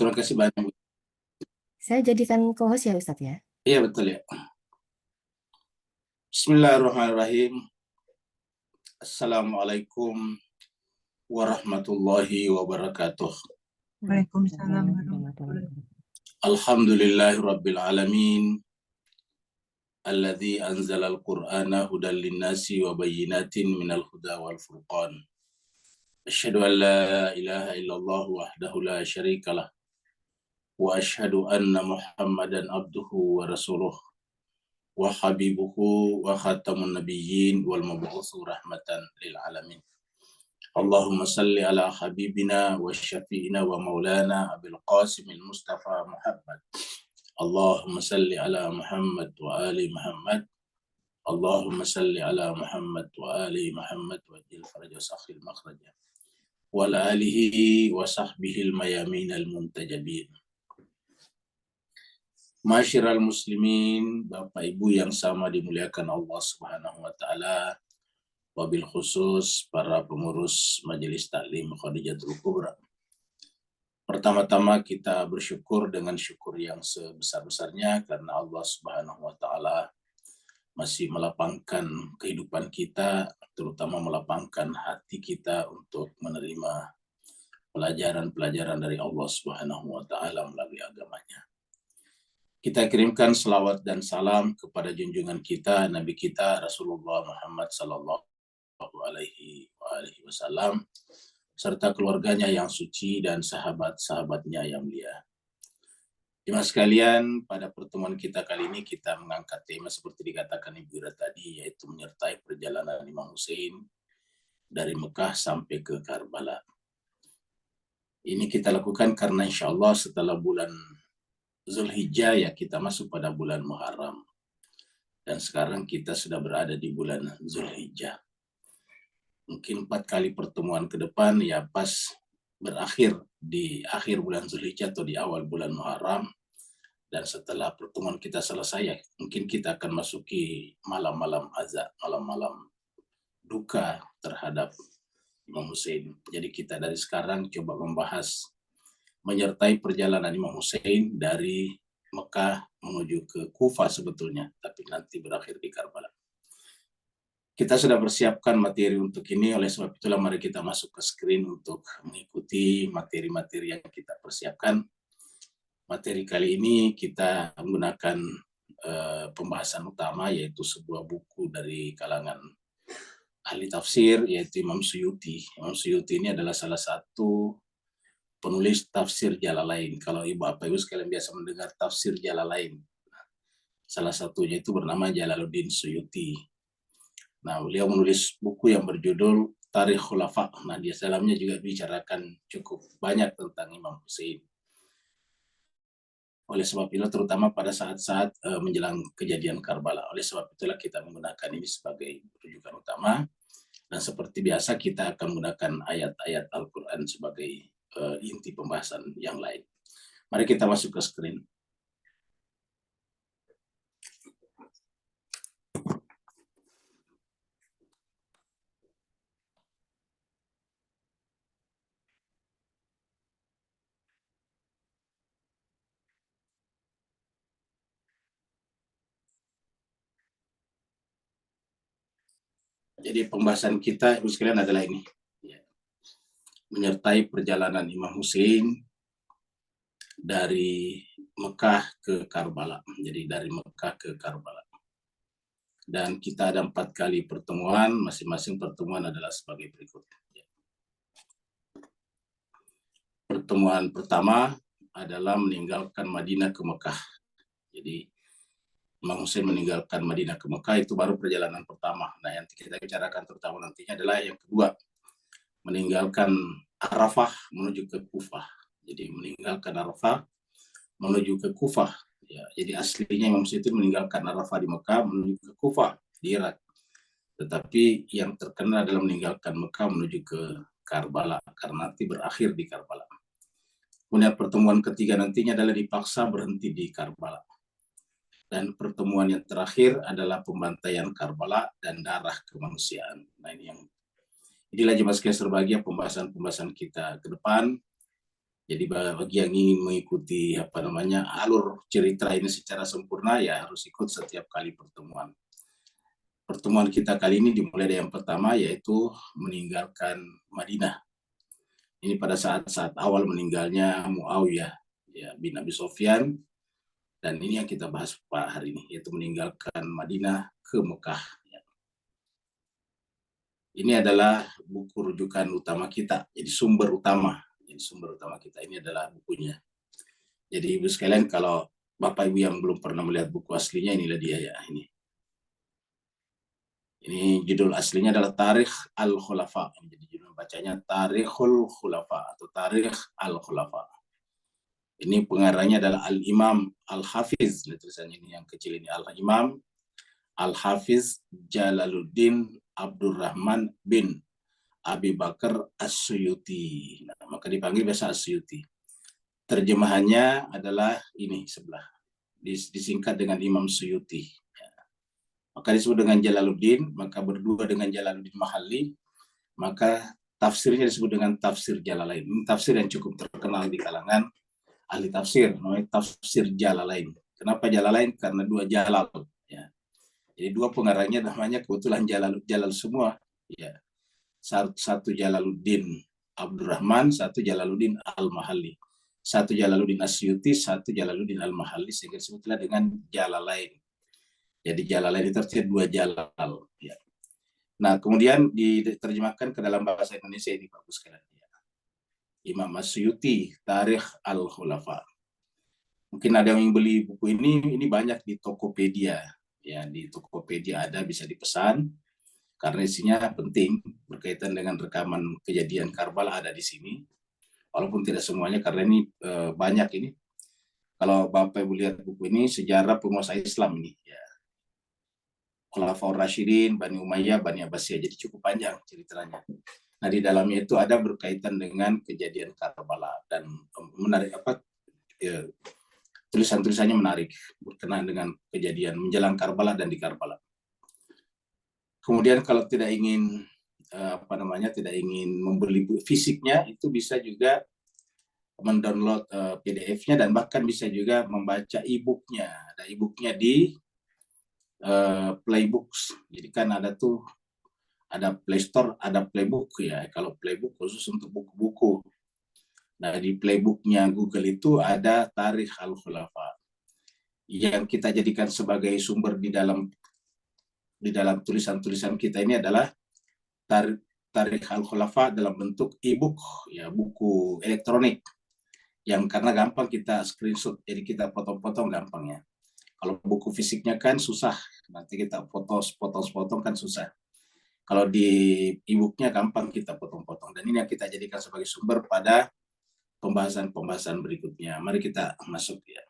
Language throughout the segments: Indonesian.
terima kasih banyak. Saya jadikan co-host ya Ustadz ya? Iya betul ya. Bismillahirrahmanirrahim. Assalamualaikum warahmatullahi wabarakatuh. Waalaikumsalam warahmatullahi wabarakatuh. Alhamdulillahirabbil alamin. Alladzi anzalal Qur'ana hudan linnasi wa bayyinatin minal huda wal furqan. Asyhadu an la ilaha illallah wahdahu la syarikalah wa asyhadu anna Muhammadan abduhu wa rasuluh wa habibuhu wa khatamun nabiyyin wal mab'utsu rahmatan lil alamin. Allahumma salli ala habibina wa syafi'ina wa maulana Abil Qasim al-Mustafa Muhammad. Allahumma salli ala Muhammad wa ali Muhammad. Allahumma salli ala Muhammad wa ali Muhammad wa jil faraja sakhil makhraja. Wal alihi wa sahbihi al-mayamin al-muntajabin. Masyiral muslimin, Bapak Ibu yang sama dimuliakan Allah Subhanahu wa taala, wabil khusus para pengurus Majelis Taklim Khadijatul Kubra. Pertama-tama kita bersyukur dengan syukur yang sebesar-besarnya karena Allah Subhanahu wa taala masih melapangkan kehidupan kita, terutama melapangkan hati kita untuk menerima pelajaran-pelajaran dari Allah Subhanahu wa taala melalui agamanya. Kita kirimkan selawat dan salam kepada junjungan kita, Nabi kita Rasulullah Muhammad sallallahu alaihi wasallam serta keluarganya yang suci dan sahabat-sahabatnya yang mulia. Jemaah sekalian, pada pertemuan kita kali ini kita mengangkat tema seperti dikatakan Ibu Ira tadi, yaitu menyertai perjalanan Imam Hussein dari Mekah sampai ke Karbala. Ini kita lakukan karena insya Allah setelah bulan Zulhijjah ya kita masuk pada bulan Muharram. Dan sekarang kita sudah berada di bulan Zulhijjah. Mungkin 4 kali pertemuan ke depan ya pas berakhir di akhir bulan Zulhijjah atau di awal bulan Muharram. Dan setelah pertemuan kita selesai ya mungkin kita akan masuki malam-malam azab, malam-malam duka terhadap Imam Hussein. Jadi kita dari sekarang coba membahas menyertai perjalanan Imam Hussein dari Mekah menuju ke Kufah sebetulnya, tapi nanti berakhir di Karbala. Kita sudah persiapkan materi untuk ini, oleh sebab itulah mari kita masuk ke screen untuk mengikuti materi-materi yang kita persiapkan. Materi kali ini kita menggunakan pembahasan utama, yaitu sebuah buku dari kalangan ahli tafsir, yaitu Imam Suyuti. Imam Suyuti ini adalah salah satu penulis tafsir Jalalain. Kalau Bapak Ibu sekalian biasa mendengar tafsir Jalalain, salah satunya itu bernama Jalaluddin Suyuti. Nah, beliau menulis buku yang berjudul Tarikh Khulafa. Nah, di dalamnya juga bicarakan cukup banyak tentang Imam Hussein. Oleh sebab itu, terutama pada saat-saat menjelang kejadian Karbala. Oleh sebab itulah kita menggunakan ini sebagai rujukan utama. Dan seperti biasa kita akan menggunakan ayat-ayat Al-Quran sebagai inti pembahasan yang lain. Mari kita masuk ke screen. Jadi pembahasan kita Ibu sekalian adalah ini. Menyertai perjalanan Imam Hussein dari Mekah ke Karbala. Jadi dari Mekah ke Karbala. Dan kita ada 4 kali pertemuan, masing-masing pertemuan adalah sebagai berikut. Pertemuan pertama adalah meninggalkan Madinah ke Mekah. Jadi Imam Hussein meninggalkan Madinah ke Mekah itu baru perjalanan pertama. Nah, yang kita bicarakan terutama nantinya adalah yang kedua, meninggalkan Arafah menuju ke Kufah. Jadi meninggalkan Arafah menuju ke Kufah. Ya, jadi aslinya Imam Hussein itu meninggalkan Arafah di Mekah menuju ke Kufah di Irak. Tetapi yang terkenal adalah meninggalkan Mekah menuju ke Karbala karena nanti berakhir di Karbala. Kemudian pertemuan ketiga nantinya adalah dipaksa berhenti di Karbala. Dan pertemuan yang terakhir adalah pembantaian Karbala dan darah kemanusiaan. Nah, inilah jemaah sekalian berbahagia pembahasan-pembahasan kita ke depan Jadi bagi yang ingin mengikuti alur cerita ini secara sempurna, ya harus ikut setiap kali pertemuan. Pertemuan kita kali ini dimulai dari yang pertama, yaitu meninggalkan Madinah. Ini pada saat awal meninggalnya Muawiyah ya, bin Abi Sufyan, dan ini yang kita bahas hari ini, yaitu meninggalkan Madinah ke Mekah. Ini adalah buku rujukan utama kita, jadi sumber utama. Jadi sumber utama kita ini adalah bukunya. Jadi Ibu sekalian, kalau Bapak Ibu yang belum pernah melihat buku aslinya, inilah dia ya. Ini judul aslinya adalah Tarikh Al-Khulafa. Jadi judul bacanya Tarikhul Khulafa atau Tarikh Al-Khulafa. Ini pengarangnya adalah Al-Imam Al-Hafiz. Tulisannya ini yang kecil ini, Al-Imam Al-Hafiz Jalaluddin Abdurrahman bin Abi Bakar As-Suyuti. Nah, maka dipanggil biasa As-Suyuti. Terjemahannya adalah ini sebelah, disingkat dengan Imam Suyuti. Maka disebut dengan Jalaluddin, maka berdua dengan Jalaluddin Mahalli, maka tafsirnya disebut dengan tafsir Jalalain. Ini tafsir yang cukup terkenal di kalangan ahli tafsir, namanya tafsir Jalalain. Kenapa Jalalain? Karena dua Jalal. Ya. Jadi dua pengarangnya namanya kebetulan Jalal semua. Ya. Satu Jalaluddin Abdurrahman, satu Jalaluddin Al-Mahalli. Satu Jalaluddin Asyuti, satu Jalaluddin Al-Mahalli, sehingga disebutlah dengan Jalalain. Jadi Jalalain itu artinya dua Jalal. Ya. Nah, kemudian diterjemahkan ke dalam bahasa Indonesia ini, Pak sekalian. Ya. Imam Asyuti, Tarikh Al-Khulafa. Mungkin ada yang beli buku ini banyak di Tokopedia. Ya, di Tokopedia ada, bisa dipesan. Karena isinya penting, berkaitan dengan rekaman kejadian Karbala ada di sini. Walaupun tidak semuanya, karena ini banyak ini. Kalau Bapak Ibu lihat buku ini, sejarah penguasa Islam ini. Ya. Khulafaur Rasyidin, Bani Umayyah, Bani Abbasiyah. Jadi cukup panjang ceritanya. Nah, di dalamnya itu ada berkaitan dengan kejadian Karbala. Dan menarik tulisan-tulisannya menarik, berkenaan dengan kejadian menjelang Karbala dan di Karbala. Kemudian kalau tidak ingin tidak ingin membeli fisiknya, itu bisa juga mendownload PDF-nya, dan bahkan bisa juga membaca e-book-nya. Ada e-book-nya di Playbooks. Jadi kan ada Play Store, ada Playbook ya. Kalau Playbook khusus untuk buku-buku. Nah, di Playbook-nya Google itu ada Tarikh Al-Khulafa. Yang kita jadikan sebagai sumber di dalam tulisan-tulisan kita ini adalah Tarikh Al-Khulafa dalam bentuk e-book, ya, buku elektronik, yang karena gampang kita screenshot, jadi kita potong-potong gampangnya. Kalau buku fisiknya kan susah, nanti kita potong-potong kan susah. Kalau di e-booknya gampang kita potong-potong, dan ini yang kita jadikan sebagai sumber pada pembahasan-pembahasan berikutnya. Mari kita masuk ya.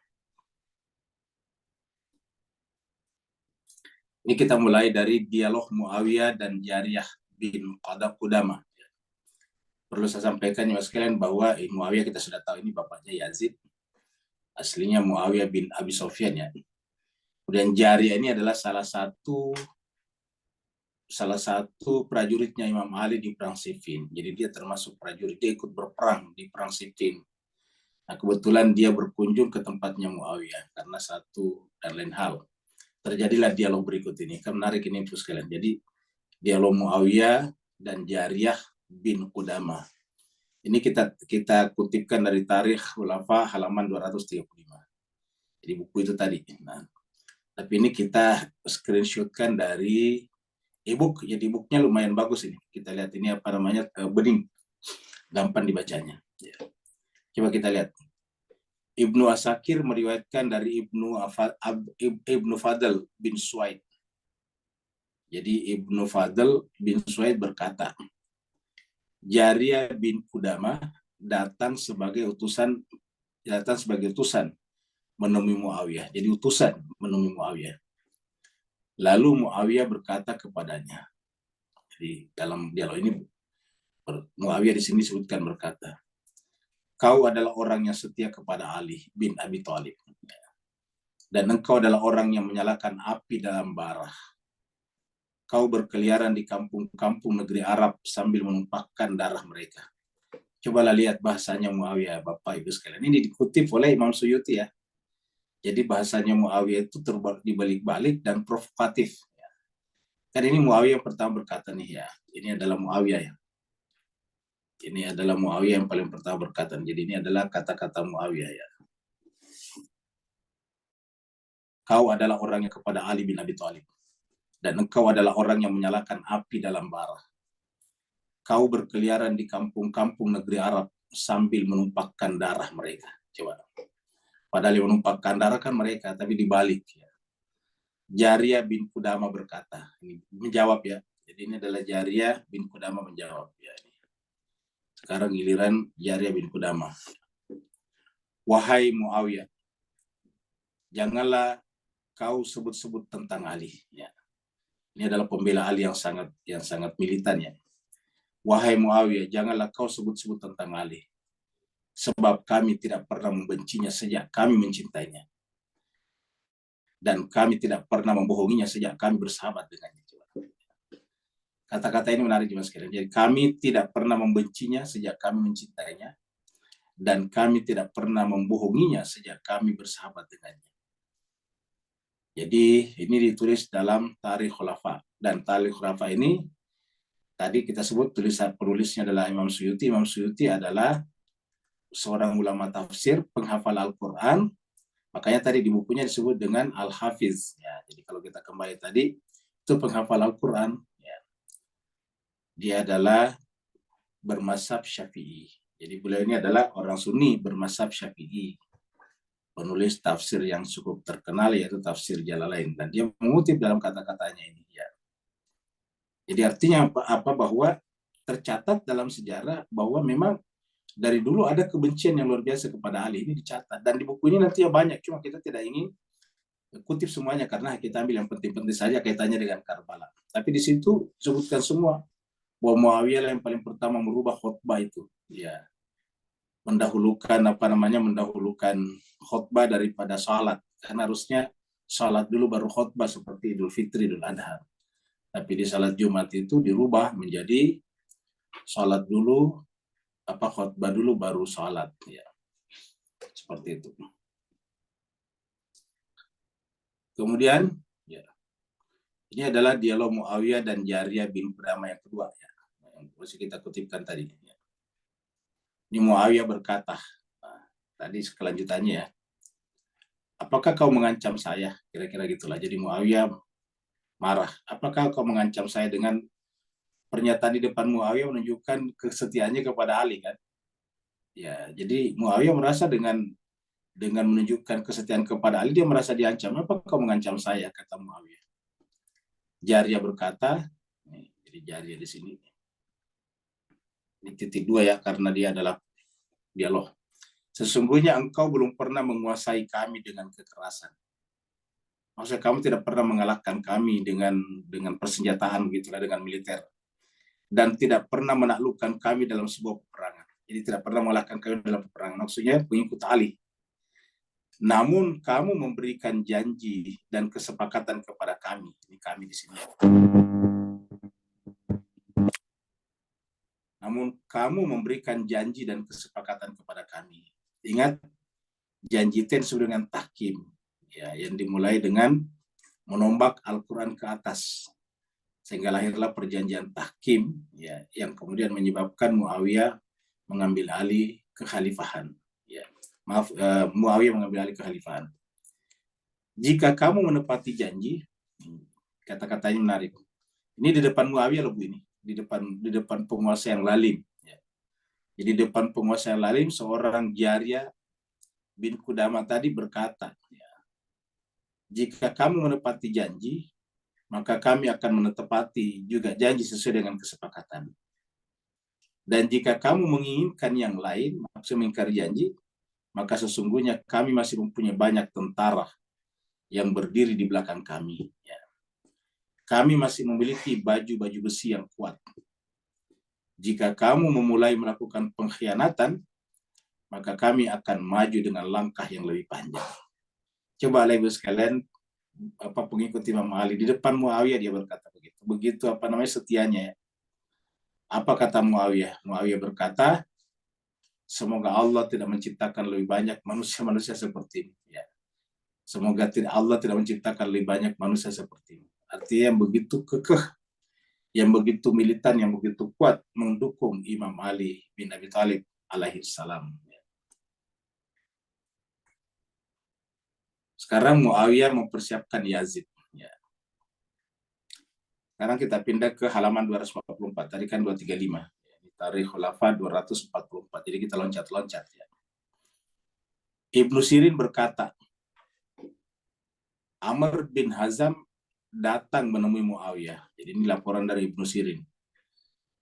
Ini kita mulai dari dialog Muawiyah dan Jariyah bin Qudamah. Perlu saya sampaikan ya sekalian bahwa Muawiyah kita sudah tahu ini bapaknya Yazid. Aslinya Muawiyah bin Abi Sufyan ya. Kemudian Jariyah ini adalah salah satu prajuritnya Imam Ali di perang Siffin. Jadi dia termasuk prajurit, dia ikut berperang di perang Siffin. Nah, kebetulan dia berkunjung ke tempatnya Muawiyah karena satu dan lain hal. Terjadilah dialog berikut ini. Kan menarik ini info sekalian. Jadi dialog Muawiyah dan Jariyah bin Qudamah. Ini kita kutipkan dari Tarikh Khulafa halaman 235. Jadi buku itu tadi. Nah, tapi ini kita screenshotkan dari e-book. Jadi e-booknya lumayan bagus ini. Kita lihat ini bening, gampang dibacanya. Ya. Coba kita lihat. Ibnu Asakir meriwayatkan dari Ibnu Fadl bin Suwaid. Jadi Ibnu Fadl bin Suwaid berkata, Jariyah bin Qudamah datang sebagai utusan menemui Muawiyah. Jadi utusan menemui Muawiyah. Lalu Muawiyah berkata kepadanya. Jadi dalam dialog ini Muawiyah di sini disebutkan berkata, kau adalah orang yang setia kepada Ali bin Abi Thalib. Dan engkau adalah orang yang menyalakan api dalam bara. Kau berkeliaran di kampung-kampung negeri Arab sambil menumpahkan darah mereka. Cobalah lihat bahasanya Muawiyah, Bapak Ibu sekalian. Ini dikutip oleh Imam Suyuti ya. Jadi bahasanya Muawiyah itu dibalik-balik dan provokatif. Kan ini Muawiyah yang pertama berkata nih ya. Ini adalah Muawiyah ya. Ini adalah Muawiyah yang paling pertama berkata. Jadi ini adalah kata-kata Muawiyah ya. Kau adalah orang yang kepada Ali bin Abi Thalib. Dan engkau adalah orang yang menyalakan api dalam bara. Kau berkeliaran di kampung-kampung negeri Arab sambil menumpahkan darah mereka. Coba. Padahal yang menumpahkan darah kan mereka, tapi dibalik. Ya. Jaria bin Kudama berkata, ini menjawab ya. Jadi ini adalah Jaria bin Kudama menjawab. Ya. Sekarang giliran Jaria bin Kudama. Wahai Muawiyah, janganlah kau sebut-sebut tentang Ali. Ya. Ini adalah pembela Ali yang sangat militan ya. Wahai Muawiyah, janganlah kau sebut-sebut tentang Ali. Sebab kami tidak pernah membencinya sejak kami mencintainya. Dan kami tidak pernah membohonginya sejak kami bersahabat dengannya. Kata-kata ini menarik juga sekalian. Jadi kami tidak pernah membencinya sejak kami mencintainya. Dan kami tidak pernah membohonginya sejak kami bersahabat dengannya. Jadi ini ditulis dalam Tarikh Khulafa. Dan Tarikh Khulafa ini tadi kita sebut penulisnya adalah Imam Suyuti. Imam Suyuti adalah seorang ulama tafsir, penghafal Al-Quran. Makanya tadi di bukunya disebut dengan Al-Hafiz. Ya, jadi kalau kita kembali tadi, itu penghafal Al-Quran. Ya. Dia adalah bermazhab Syafi'i. Jadi beliau ini adalah orang Sunni bermazhab Syafi'i. Penulis tafsir yang cukup terkenal yaitu tafsir Jalalain. Dan dia mengutip dalam kata-katanya ini. Ya. Jadi artinya apa? Bahwa tercatat dalam sejarah bahwa memang dari dulu ada kebencian yang luar biasa kepada Ali. Ini dicatat. Dan di buku ini nanti ya banyak. Cuma kita tidak ingin kutip semuanya karena kita ambil yang penting-penting saja kaitannya dengan Karbala. Tapi di situ disebutkan semua bahwa Muawiyah yang paling pertama merubah khutbah itu. Ya. Mendahulukan khutbah daripada salat. Karena harusnya salat dulu baru khutbah seperti Idul Fitri, Idul Adha. Tapi di salat Jumat itu dirubah menjadi salat dulu, khutbah dulu baru salat. Ya. Seperti itu. Kemudian, ya, ini adalah dialog Muawiyah dan Jaria bin Kudama yang kedua. Ya. Yang masih kita kutipkan tadi. Ya. Ini Muawiyah berkata, tadi kelanjutannya ya, apakah kau mengancam saya? Kira-kira gitulah. Jadi Muawiyah marah. Apakah kau mengancam saya? Dengan pernyataan di depan Muawiyah menunjukkan kesetiaannya kepada Ali kan? Ya, jadi Muawiyah merasa dengan menunjukkan kesetiaan kepada Ali, dia merasa diancam. Apa kau mengancam saya? Kata Muawiyah. Jaria berkata, jadi Jaria di sini. Ini titik 2 ya, karena dia adalah dialog. Sesungguhnya engkau belum pernah menguasai kami dengan kekerasan. Maksudnya kamu tidak pernah mengalahkan kami dengan persenjataan begitulah, dengan militer. Dan tidak pernah menaklukkan kami dalam sebuah peperangan. Jadi tidak pernah mengalahkan kami dalam peperangan. Maksudnya pengikut Ali. Namun kamu memberikan janji dan kesepakatan kepada kami. Ini kami di sini. Namun kamu memberikan janji dan kesepakatan kepada kami. Ingat, janji itu disebut dengan tahkim. Ya, yang dimulai dengan menombak Al-Quran ke atas. Sehingga lahirlah perjanjian tahkim, ya, yang kemudian menyebabkan Muawiyah mengambil alih kekhalifahan. Ya. Muawiyah mengambil alih kekhalifahan. Jika kamu menepati janji, kata-katanya menarik. Ini di depan Muawiyah loh Bu ini. Di depan penguasa yang lalim. Ya. Jadi di depan penguasa yang lalim, seorang Jaria bin Kudama tadi berkata, ya, jika kamu menepati janji, maka kami akan menepati juga janji sesuai dengan kesepakatan. Dan jika kamu menginginkan yang lain, maksud mengingkari janji, maka sesungguhnya kami masih mempunyai banyak tentara yang berdiri di belakang kami. Ya. Kami masih memiliki baju-baju besi yang kuat. Jika kamu memulai melakukan pengkhianatan, maka kami akan maju dengan langkah yang lebih panjang. Coba Ibu sekalian, pengikut Imam Ali di depan Muawiyah dia berkata begitu. Begitu setianya ya. Apa kata Muawiyah? Muawiyah berkata, Semoga Allah tidak menciptakan lebih banyak manusia-manusia seperti ini. Ya. Semoga Allah tidak menciptakan lebih banyak manusia seperti ini. Artinya yang begitu kekeh, yang begitu militan, yang begitu kuat mendukung Imam Ali bin Abi Thalib alaihi salam. Sekarang Muawiyah mempersiapkan Yazid. Ya. Sekarang kita pindah ke halaman 244. Tadi kan 235. Tarikh Khulafa 244. Jadi kita loncat-loncat. Ya. Ibnu Sirin berkata, Amr bin Hazam datang menemui Muawiyah. Jadi ini laporan dari Ibnu Sirin.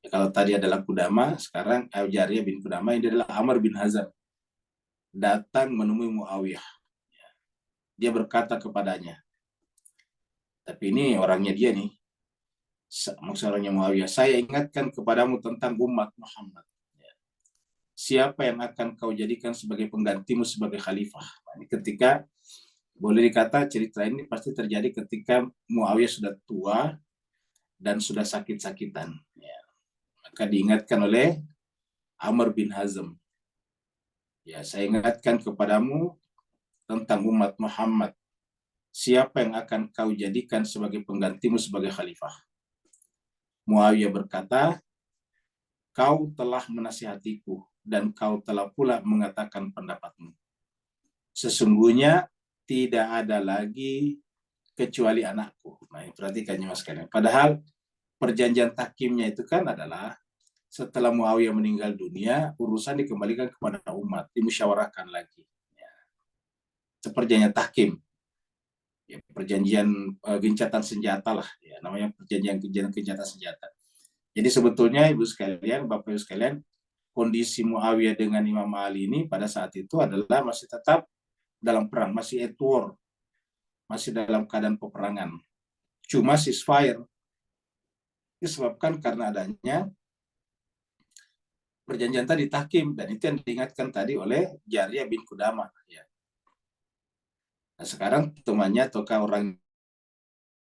Ya, kalau tadi adalah Qudama, sekarang Al-Jariyah bin Qudama, ini adalah Amr bin Hazam. Datang menemui Muawiyah. Dia berkata kepadanya, tapi ini orangnya dia nih, maksudnya Muawiyah, saya ingatkan kepadamu tentang umat Muhammad. Siapa yang akan kau jadikan sebagai penggantimu sebagai khalifah? Nah, ini ketika, boleh dikata cerita ini pasti terjadi ketika Muawiyah sudah tua dan sudah sakit-sakitan. Ya. Maka diingatkan oleh Amr bin Hazm. Ya, saya ingatkan kepadamu tentang umat Muhammad. Siapa yang akan kau jadikan sebagai penggantimu sebagai khalifah? Muawiyah berkata, kau telah menasihatiku dan kau telah pula mengatakan pendapatmu. Sesungguhnya tidak ada lagi kecuali anakku. Nah, perhatikan mas sekalian. Padahal perjanjian tahkimnya itu kan adalah setelah Muawiyah meninggal dunia, urusan dikembalikan kepada umat, dimusyawarahkan lagi. Ya. Perjanjian tahkim. Ya, perjanjian gencatan senjata lah. Ya, namanya perjanjian gencatan senjata. Jadi sebetulnya Ibu sekalian, Bapak Ibu sekalian, kondisi Muawiyah dengan Imam Ali ini pada saat itu adalah masih tetap dalam perang, masih at war, masih dalam keadaan peperangan. Cuma ceasefire disebabkan karena adanya perjanjian tadi tahkim, dan itu yang diingatkan tadi oleh Jariyah bin Qudama. Ya. Nah, sekarang temannya ataukah orangnya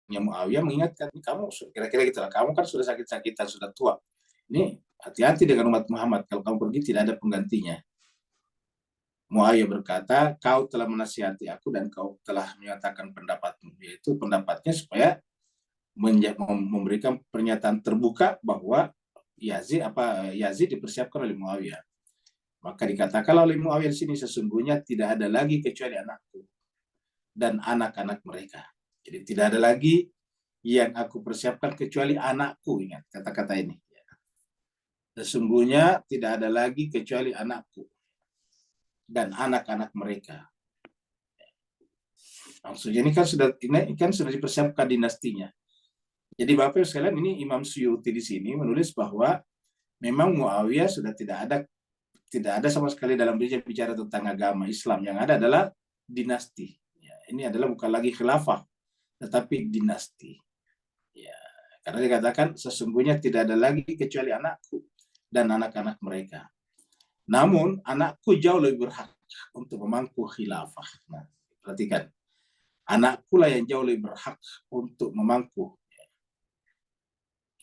Muawiyah mengingatkan, kamu kira-kira gitu lah, kamu kan sudah sakit-sakitan, sudah tua. Ini hati-hati dengan umat Muhammad, kalau kamu pergi tidak ada penggantinya. Muawiyah berkata, kau telah menasihati aku dan kau telah menyatakan pendapatmu, yaitu pendapatnya supaya memberikan pernyataan terbuka bahwa Yazid dipersiapkan oleh Muawiyah. Maka dikatakan oleh Muawiyah di sini, sesungguhnya tidak ada lagi kecuali anakku dan anak-anak mereka. Jadi tidak ada lagi yang aku persiapkan kecuali anakku. Ingat kata-kata ini. Sesungguhnya tidak ada lagi kecuali anakku dan anak-anak mereka. Maksudnya ini kan sudah dipersiapkan dinastinya. Jadi Bapak sekalian, ini Imam Suyuti di sini menulis bahwa memang Muawiyah sudah tidak ada sama sekali dalam bicara tentang agama Islam. Yang ada adalah dinasti. Ya, ini adalah bukan lagi khilafah, tetapi dinasti. Ya, karena dikatakan sesungguhnya tidak ada lagi kecuali anakku dan anak-anak mereka. Namun anakku jauh lebih berhak untuk memangku khilafah. Nah, perhatikan. Anakku lah yang jauh lebih berhak untuk memangku.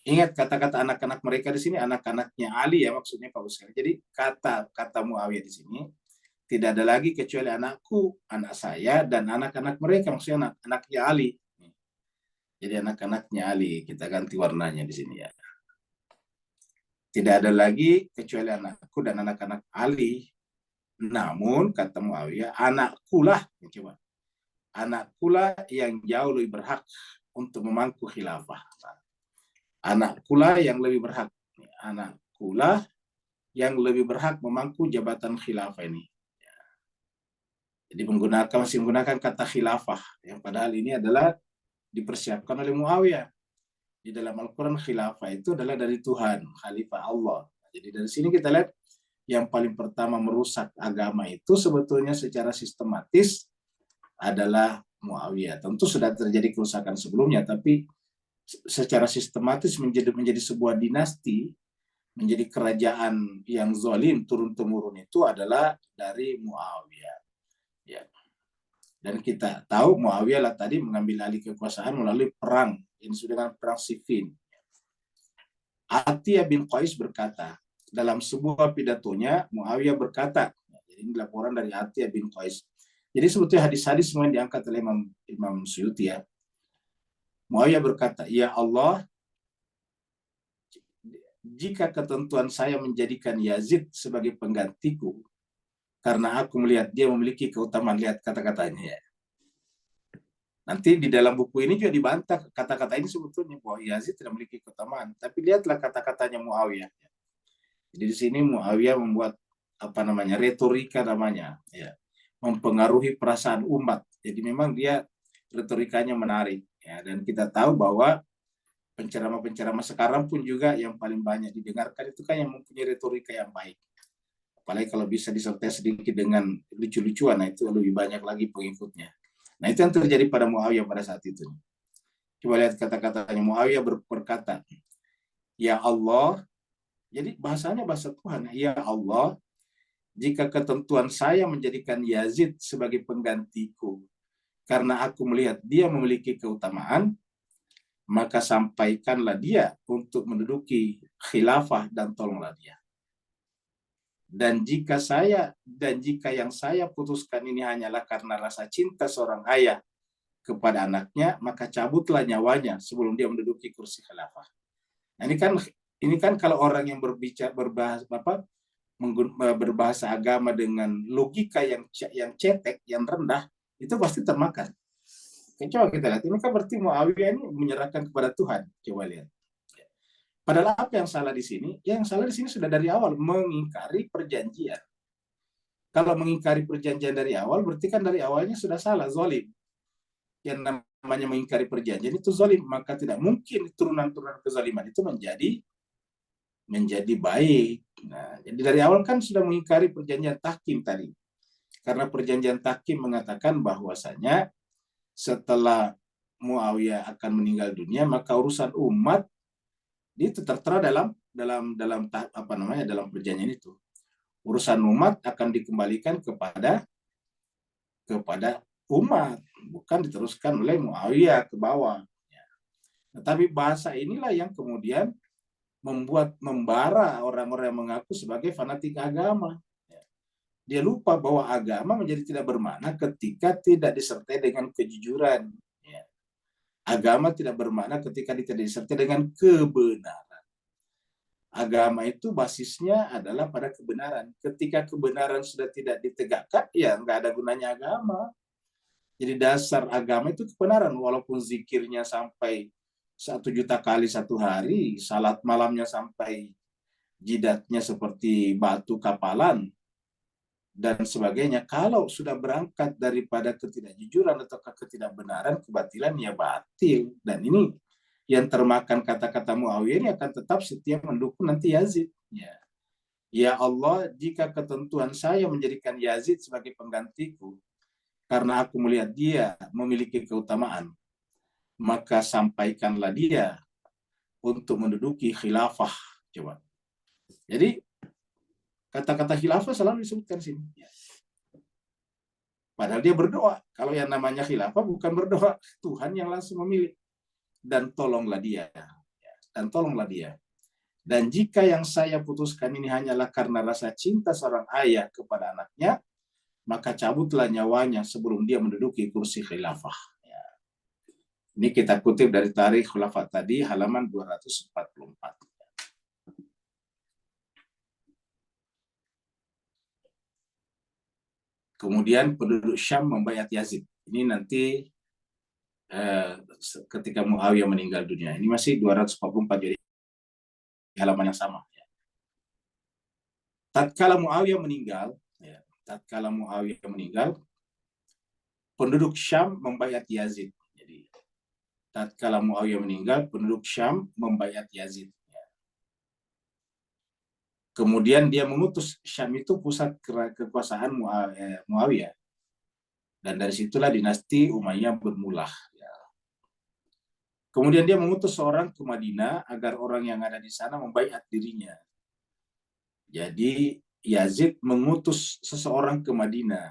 Ingat kata-kata anak-anak mereka di sini, anak-anaknya Ali ya maksudnya Pak Ustaz. Jadi kata Muawiyah di sini tidak ada lagi kecuali anakku, anak saya dan anak-anak mereka, maksudnya anak-anaknya Ali. Jadi anak-anaknya Ali, kita ganti warnanya di sini ya. Tidak ada lagi kecuali anakku dan anak-anak Ali. Namun kata Muawiyah, anakku lah, coba. Anakku lah yang jauh lebih berhak untuk memangku khilafah. Anakku lah yang lebih berhak. Anakku lah yang lebih berhak memangku jabatan khilafah ini. Jadi masih menggunakan kata khilafah, yang padahal ini adalah dipersiapkan oleh Muawiyah. Di dalam Al-Quran khilafah itu adalah dari Tuhan, khalifah Allah. Jadi dari sini kita lihat yang paling pertama merusak agama itu sebetulnya secara sistematis adalah Muawiyah. Tentu sudah terjadi kerusakan sebelumnya, tapi secara sistematis menjadi sebuah dinasti, menjadi kerajaan yang zalim turun-temurun itu adalah dari Muawiyah. Ya. Dan kita tahu Muawiyah lah tadi mengambil alih kekuasaan melalui perang, ini sudah dengan perang Siffin. Atiyah bin Qais berkata, dalam sebuah pidatonya Muawiyah berkata, jadi ini laporan dari Atiyah bin Qais. Jadi sebetulnya hadis-hadis semua yang diangkat oleh Imam Suyuti ya. Muawiyah berkata, ya Allah, jika ketentuan saya menjadikan Yazid sebagai penggantiku, karena aku melihat dia memiliki keutamaan, lihat kata-katanya ya. Nanti di dalam buku ini juga dibantah kata-kata ini sebetulnya bahwa Yazid tidak memiliki keutamaan. Tapi lihatlah kata-katanya Muawiyah. Jadi di sini Muawiyah membuat retorika namanya, ya, mempengaruhi perasaan umat. Jadi memang dia retorikanya menarik, ya. Dan kita tahu bahwa penceramah-penceramah sekarang pun juga yang paling banyak didengarkan itu kan yang mempunyai retorika yang baik. Apalagi kalau bisa disertai sedikit dengan lucu-lucuan, nah itu lebih banyak lagi pengikutnya. Nah itu yang terjadi pada Muawiyah pada saat itu. Coba lihat kata-katanya. Muawiyah berkata, ya Allah, jadi bahasanya bahasa Tuhan. Ya Allah, jika ketentuan saya menjadikan Yazid sebagai penggantiku, karena aku melihat dia memiliki keutamaan, maka sampaikanlah dia untuk menduduki khilafah dan tolonglah dia. Dan jika yang saya putuskan ini hanyalah karena rasa cinta seorang ayah kepada anaknya, maka cabutlah nyawanya sebelum dia menduduki kursi khilafah. Nah, ini kan kalau orang yang berbahasa agama dengan logika yang cetek, yang rendah, itu pasti termakan. Coba kita lihat, ini kan berarti Muawiyah ini menyerahkan kepada Tuhan. Coba lihat. Padahal apa yang salah di sini? Yang salah di sini sudah dari awal mengingkari perjanjian. Kalau mengingkari perjanjian dari awal, berarti kan dari awalnya sudah salah, zalim. Yang namanya mengingkari perjanjian itu zalim, maka tidak mungkin turunan-turunan kezaliman itu menjadi baik. Nah, jadi dari awal kan sudah mengingkari perjanjian tahkim tadi. Karena perjanjian tahkim mengatakan bahwasanya setelah Muawiyah akan meninggal dunia, maka urusan umat itu tertera dalam perjanjian itu. Urusan umat akan dikembalikan kepada umat, bukan diteruskan oleh Muawiyah ke bawah. Tetapi bahasa inilah yang kemudian membuat membara orang-orang yang mengaku sebagai fanatik agama. Dia lupa bahwa agama menjadi tidak bermakna ketika tidak disertai dengan kejujuran. Agama tidak bermakna ketika tidak disertai dengan kebenaran. Agama itu basisnya adalah pada kebenaran. Ketika kebenaran sudah tidak ditegakkan, ya nggak ada gunanya agama. Jadi dasar agama itu kebenaran. Walaupun zikirnya sampai 1 juta kali satu hari, salat malamnya sampai jidatnya seperti batu kapalan, dan sebagainya. Kalau sudah berangkat daripada ketidakjujuran atau ketidakbenaran, kebatilan, ya batil. Dan ini yang termakan kata-kata Muawiyah ini akan tetap setia mendukung nanti Yazid. Ya Allah, jika ketentuan saya menjadikan Yazid sebagai penggantiku, karena aku melihat dia memiliki keutamaan, maka sampaikanlah dia untuk menduduki khilafah. Coba. Jadi kata-kata khilafah selalu disebutkan sini. Padahal dia berdoa. Kalau yang namanya khilafah bukan berdoa, Tuhan yang langsung memilih. Dan tolonglah dia. Dan tolonglah dia. Dan jika yang saya putuskan ini hanyalah karena rasa cinta seorang ayah kepada anaknya, maka cabutlah nyawanya sebelum dia menduduki kursi khilafah. Ini kita kutip dari Tarikh Khulafah tadi, halaman 244. Kemudian penduduk Syam membayat Yazid. Ini nanti ketika Muawiyah meninggal dunia. Ini masih 244, jadi halaman yang sama. Tatkala Muawiyah meninggal, penduduk Syam membayat Yazid. Jadi tatkala Muawiyah meninggal, penduduk Syam membayat Yazid. Kemudian dia mengutus Syam itu pusat kekuasaan Muawiyah. Dan dari situlah dinasti Umayyah bermula. Kemudian dia mengutus seorang ke Madinah agar orang yang ada di sana membaiat dirinya. Jadi Yazid mengutus seseorang ke Madinah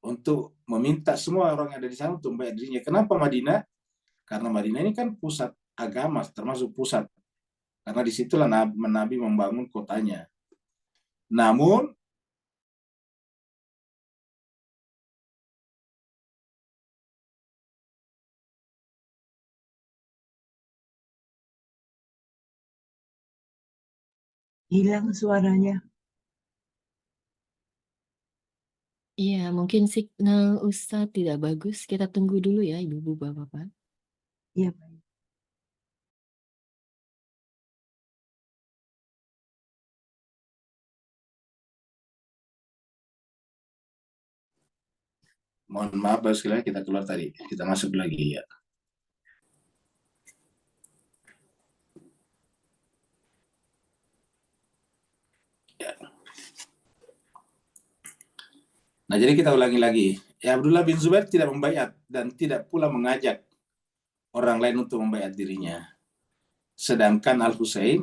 untuk meminta semua orang yang ada di sana untuk membaiat dirinya. Kenapa Madinah? Karena Madinah ini kan pusat agama, termasuk pusat karena disitulah Nabi membangun kotanya. Namun Hilang suaranya. Iya, mungkin signal Ustadz tidak bagus. Kita tunggu dulu ya, Ibu-ibu, Bapak-bapak. Iya, baik. mohon maaf sekali kita keluar tadi, kita masuk lagi ya. Nah, jadi kita ulangi lagi. Ya, Abdullah bin Zubair tidak membaiat dan tidak pula mengajak orang lain untuk membaiat dirinya. Sedangkan Al-Husain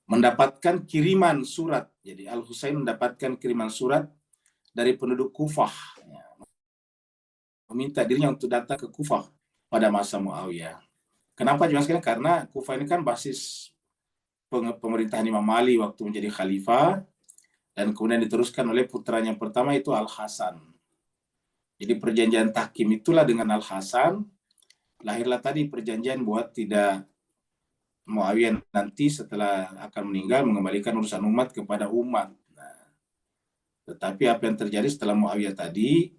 mendapatkan kiriman surat. Jadi Al-Husain mendapatkan kiriman surat dari penduduk Kufah, ya, meminta dirinya untuk datang ke Kufah pada masa Muawiyah. Kenapa juga sekali? Karena Kufah ini kan basis pemerintahan Imam Ali waktu menjadi khalifah, dan kemudian diteruskan oleh putranya yang pertama itu Al-Hasan. Jadi perjanjian tahkim itulah dengan Al-Hasan, lahirlah tadi perjanjian buat tidak Muawiyah nanti setelah akan meninggal mengembalikan urusan umat kepada umat. Nah, tetapi apa yang terjadi setelah Muawiyah tadi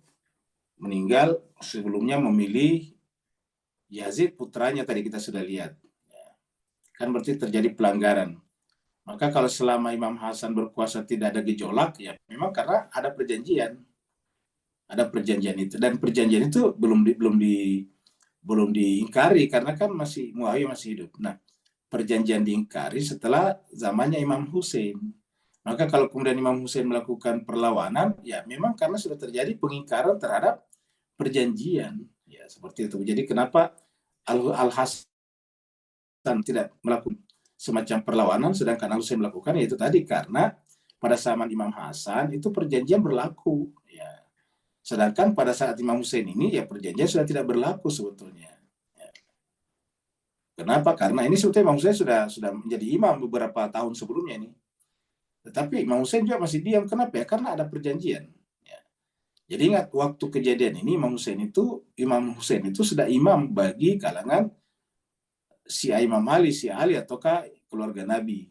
meninggal, sebelumnya memilih Yazid putranya tadi kita sudah lihat. Kan berarti terjadi pelanggaran. Maka kalau selama Imam Hasan berkuasa tidak ada gejolak, ya memang karena ada perjanjian. Ada perjanjian itu, dan perjanjian itu belum diingkari karena kan masih Muawiyah masih hidup. Nah, perjanjian diingkari setelah zamannya Imam Hussein. Maka kalau kemudian Imam Hussein melakukan perlawanan, ya memang karena sudah terjadi pengingkaran terhadap perjanjian. Ya, seperti itu. Jadi kenapa Al-Hasan tidak melakukan semacam perlawanan, sedangkan Al-Husain melakukan, yaitu tadi karena pada zaman Imam Hasan itu perjanjian berlaku. Ya. Sedangkan pada saat Imam Hussein ini, ya perjanjian sudah tidak berlaku sebetulnya. Ya. Kenapa? Karena ini sebetulnya Imam Hussein sudah menjadi imam beberapa tahun sebelumnya ini. Tetapi Imam Hussein juga masih diam. Kenapa ya? Karena ada perjanjian. Ya. Jadi ingat, waktu kejadian ini Imam Hussein itu sudah imam bagi kalangan Syiah Imam Ali, Syiah Ali ataukah keluarga Nabi.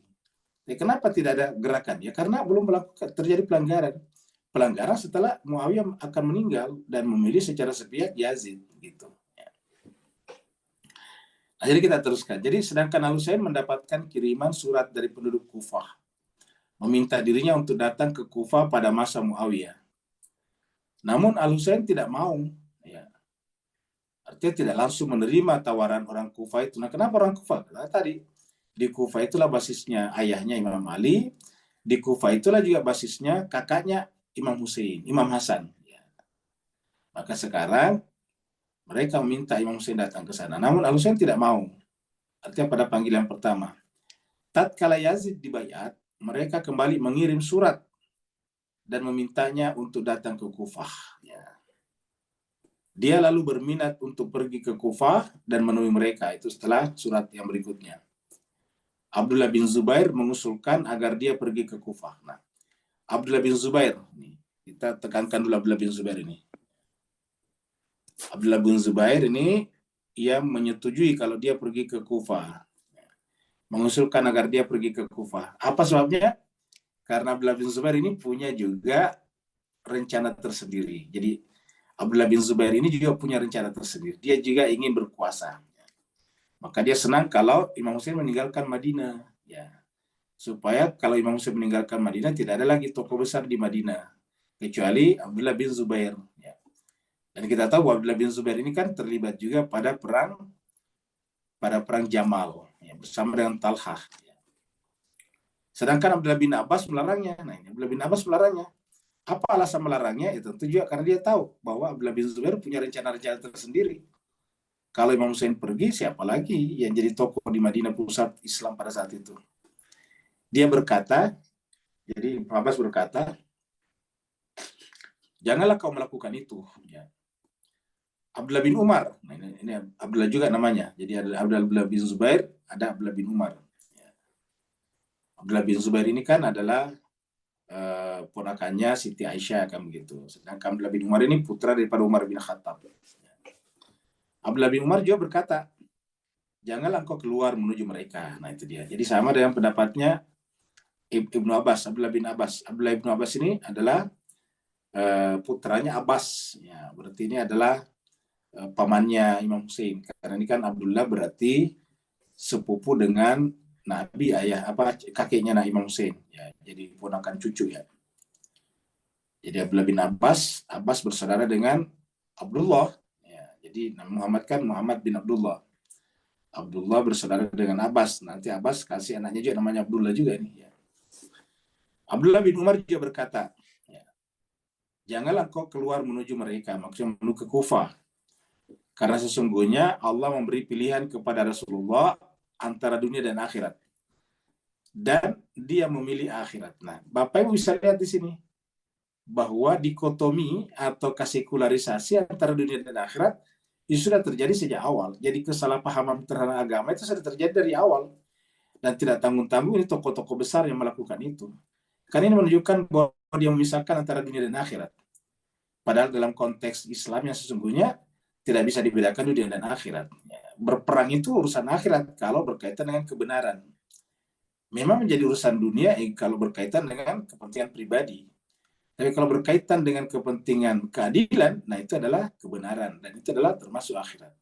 Ya, kenapa tidak ada gerakan? Ya karena belum terjadi pelanggaran. Pelanggaran setelah Muawiyah akan meninggal dan memilih secara sepihak Yazid gitu. Ya. Nah, jadi kita teruskan. Jadi sedangkan Al-Husain mendapatkan kiriman surat dari penduduk Kufah meminta dirinya untuk datang ke Kufah pada masa Muawiyah. Namun Al-Husain tidak mau. Ya. Artinya tidak langsung menerima tawaran orang Kufah itu. Nah, kenapa orang Kufah? Karena tadi di Kufah itulah basisnya ayahnya Imam Ali, di Kufah itulah juga basisnya kakaknya Imam Hasan. Ya. Maka sekarang mereka meminta Imam Hussein datang ke sana. Namun Al-Husain tidak mau. Artinya pada panggilan pertama. Tatkala Yazid dibayat, mereka kembali mengirim surat dan memintanya untuk datang ke Kufah. Ya. Dia lalu berminat untuk pergi ke Kufah dan menemui mereka. Itu setelah surat yang berikutnya. Abdullah bin Zubair mengusulkan agar dia pergi ke Kufah. Nah, Abdullah bin Zubair, kita tekankan dulu Abdullah bin Zubair ini. Abdullah bin Zubair ini ia menyetujui kalau dia pergi ke Kufah. Mengusulkan agar dia pergi ke Kufah. Apa sebabnya? Karena Abdullah bin Zubair ini punya juga rencana tersendiri. Jadi Abdullah bin Zubair ini juga punya rencana tersendiri. Dia juga ingin berkuasa. Maka dia senang kalau Imam Hussein meninggalkan Madinah. Ya. Supaya kalau Imam Hussein meninggalkan Madinah, tidak ada lagi tokoh besar di Madinah. Kecuali Abdullah bin Zubair. Ya. Dan kita tahu bahwa Abdullah bin Zubair ini kan terlibat juga pada perang Jamal. Ya, bersama dengan Talhah. Ya. Sedangkan Abdullah bin Abbas melarangnya. Nah, ini Abdullah bin Abbas melarangnya. Apa alasan melarangnya? Itu tentu juga karena dia tahu bahwa Abdullah bin Zubair punya rencana-rencana tersendiri. Kalau Imam Hussein pergi, siapa lagi yang jadi tokoh di Madinah pusat Islam pada saat itu? Dia berkata, jadi Abbas berkata, janganlah kau melakukan itu. Ya. Abdullah bin Umar. Nah, ini Abdullah juga namanya. Jadi ada Abdullah bin Zubair, ada Abdullah bin Umar. Ya. Abdullah bin Zubair ini kan adalah ponakannya Siti Aisyah kan begitu. Sedangkan Abdullah bin Umar ini putra daripada Umar bin Khattab. Abdullah bin Umar juga berkata, janganlah engkau keluar menuju mereka. Nah itu dia. Jadi sama dengan pendapatnya Ibnu Abbas, Abdullah bin Abbas. Abdullah bin Abbas ini adalah putranya Abbas. Ya, berarti ini adalah pamannya Imam Hussein. Karena ini kan Abdullah berarti sepupu dengan Nabi ayah kakeknya Imam Hussein. Ya, jadi ponakan cucu ya. Jadi Abdullah bin Abbas bersaudara dengan Abdullah. Ya, jadi Muhammad kan Muhammad bin Abdullah. Abdullah bersaudara dengan Abbas. Nanti Abbas kasih anaknya juga namanya Abdullah juga nih. Ya. Abdullah bin Umar juga berkata, ya, janganlah kau keluar menuju mereka, maksudnya menuju ke Kufah. Karena sesungguhnya Allah memberi pilihan kepada Rasulullah antara dunia dan akhirat. Dan dia memilih akhirat. Nah, Bapak Ibu bisa lihat di sini bahwa dikotomi atau kesekularisasi antara dunia dan akhirat itu sudah terjadi sejak awal. Jadi kesalahpahaman terhadap agama itu sudah terjadi dari awal. Dan tidak tanggung-tanggung ini tokoh-tokoh besar yang melakukan itu. Karena ini menunjukkan bahwa dia memisahkan antara dunia dan akhirat. Padahal dalam konteks Islam yang sesungguhnya tidak bisa dibedakan dunia dan akhirat. Berperang itu urusan akhirat kalau berkaitan dengan kebenaran. Memang menjadi urusan dunia kalau berkaitan dengan kepentingan pribadi. Tapi kalau berkaitan dengan kepentingan keadilan, nah itu adalah kebenaran. Dan itu adalah termasuk akhirat.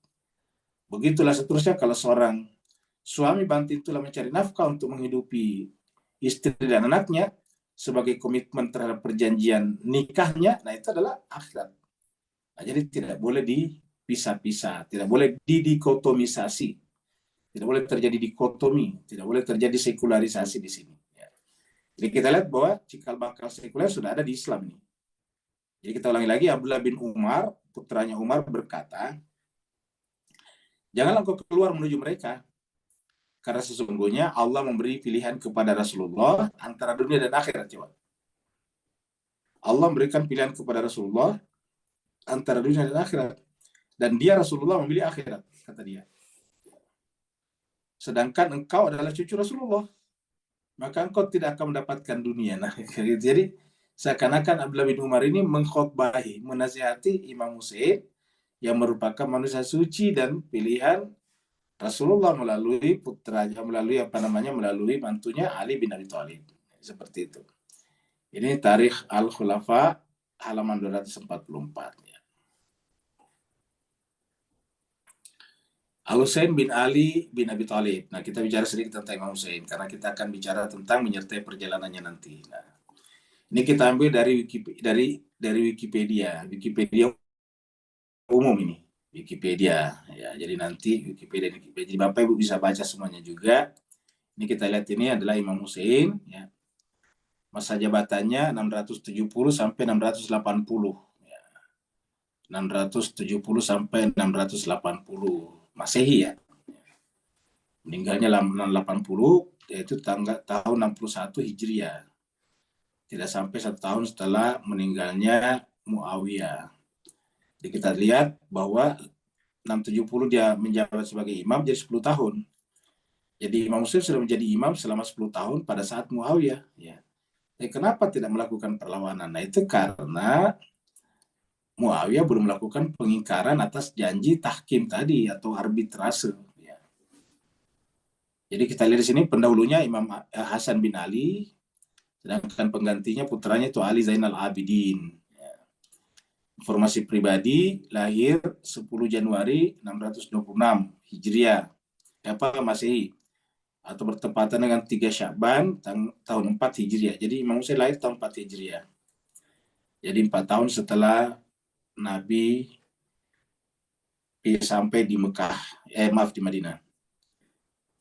Begitulah seterusnya kalau seorang suami bantu itulah mencari nafkah untuk menghidupi istri dan anaknya sebagai komitmen terhadap perjanjian nikahnya, nah itu adalah akhirat. Nah, jadi tidak boleh dipisah-pisah, tidak boleh didikotomisasi, tidak boleh terjadi dikotomi, tidak boleh terjadi sekularisasi di sini. Jadi kita lihat bahwa cikal bakal sekuler sudah ada di Islam ini. Jadi kita ulangi lagi, Abdullah bin Umar, putranya Umar berkata, janganlah engkau keluar menuju mereka, karena sesungguhnya Allah memberi pilihan kepada Rasulullah antara dunia dan akhirat. Coba. Allah memberikan pilihan kepada Rasulullah antara dunia dan akhirat. Dan dia Rasulullah memilih akhirat, kata dia. Sedangkan engkau adalah cucu Rasulullah, maka engkau tidak akan mendapatkan dunia. Nah, jadi seakan-akan Abdullah bin Umar ini mengkhotbahi, menasihati Imam Hussein yang merupakan manusia suci dan pilihan Rasulullah melalui putranya, melalui mantunya Ali bin Abi Thalib. Seperti itu. Ini Tarikh Al-Khulafa halaman 244. Al-Husain bin Ali bin Abi Thalib. Nah, kita bicara sedikit tentang Imam Husain karena kita akan bicara tentang menyertai perjalanannya nanti. Nah, ini kita ambil dari Wikipedia umum ini. Wikipedia ya. Jadi nanti Wikipedia. Jadi Bapak Ibu bisa baca semuanya juga. Ini kita lihat ini adalah Imam Husain ya. Masa jabatannya 670 sampai 680 ya. 670 sampai 680 Masehi ya. Meninggalnya 680 yaitu tahun 61 Hijriah. Tidak sampai 1 tahun setelah meninggalnya Muawiyah. Jadi kita lihat bahwa 670 dia menjabat sebagai imam jadi 10 tahun. Jadi Imam Husain sudah menjadi imam selama 10 tahun pada saat Muawiyah. Ya. Kenapa tidak melakukan perlawanan? Nah itu karena Muawiyah belum melakukan pengingkaran atas janji tahkim tadi atau arbitrase. Ya. Jadi kita lihat di sini pendahulunya Imam Hasan bin Ali, sedangkan penggantinya putranya itu Ali Zainal Abidin. Ya. Informasi pribadi, lahir 10 Januari 626 Hijriah, Masehi, atau bertepatan dengan 3 Sya'ban tahun 4 Hijriah. Jadi Imam Husain lahir tahun 4 Hijriah. Jadi 4 tahun setelah Nabi sampai di Mekah, di Madinah.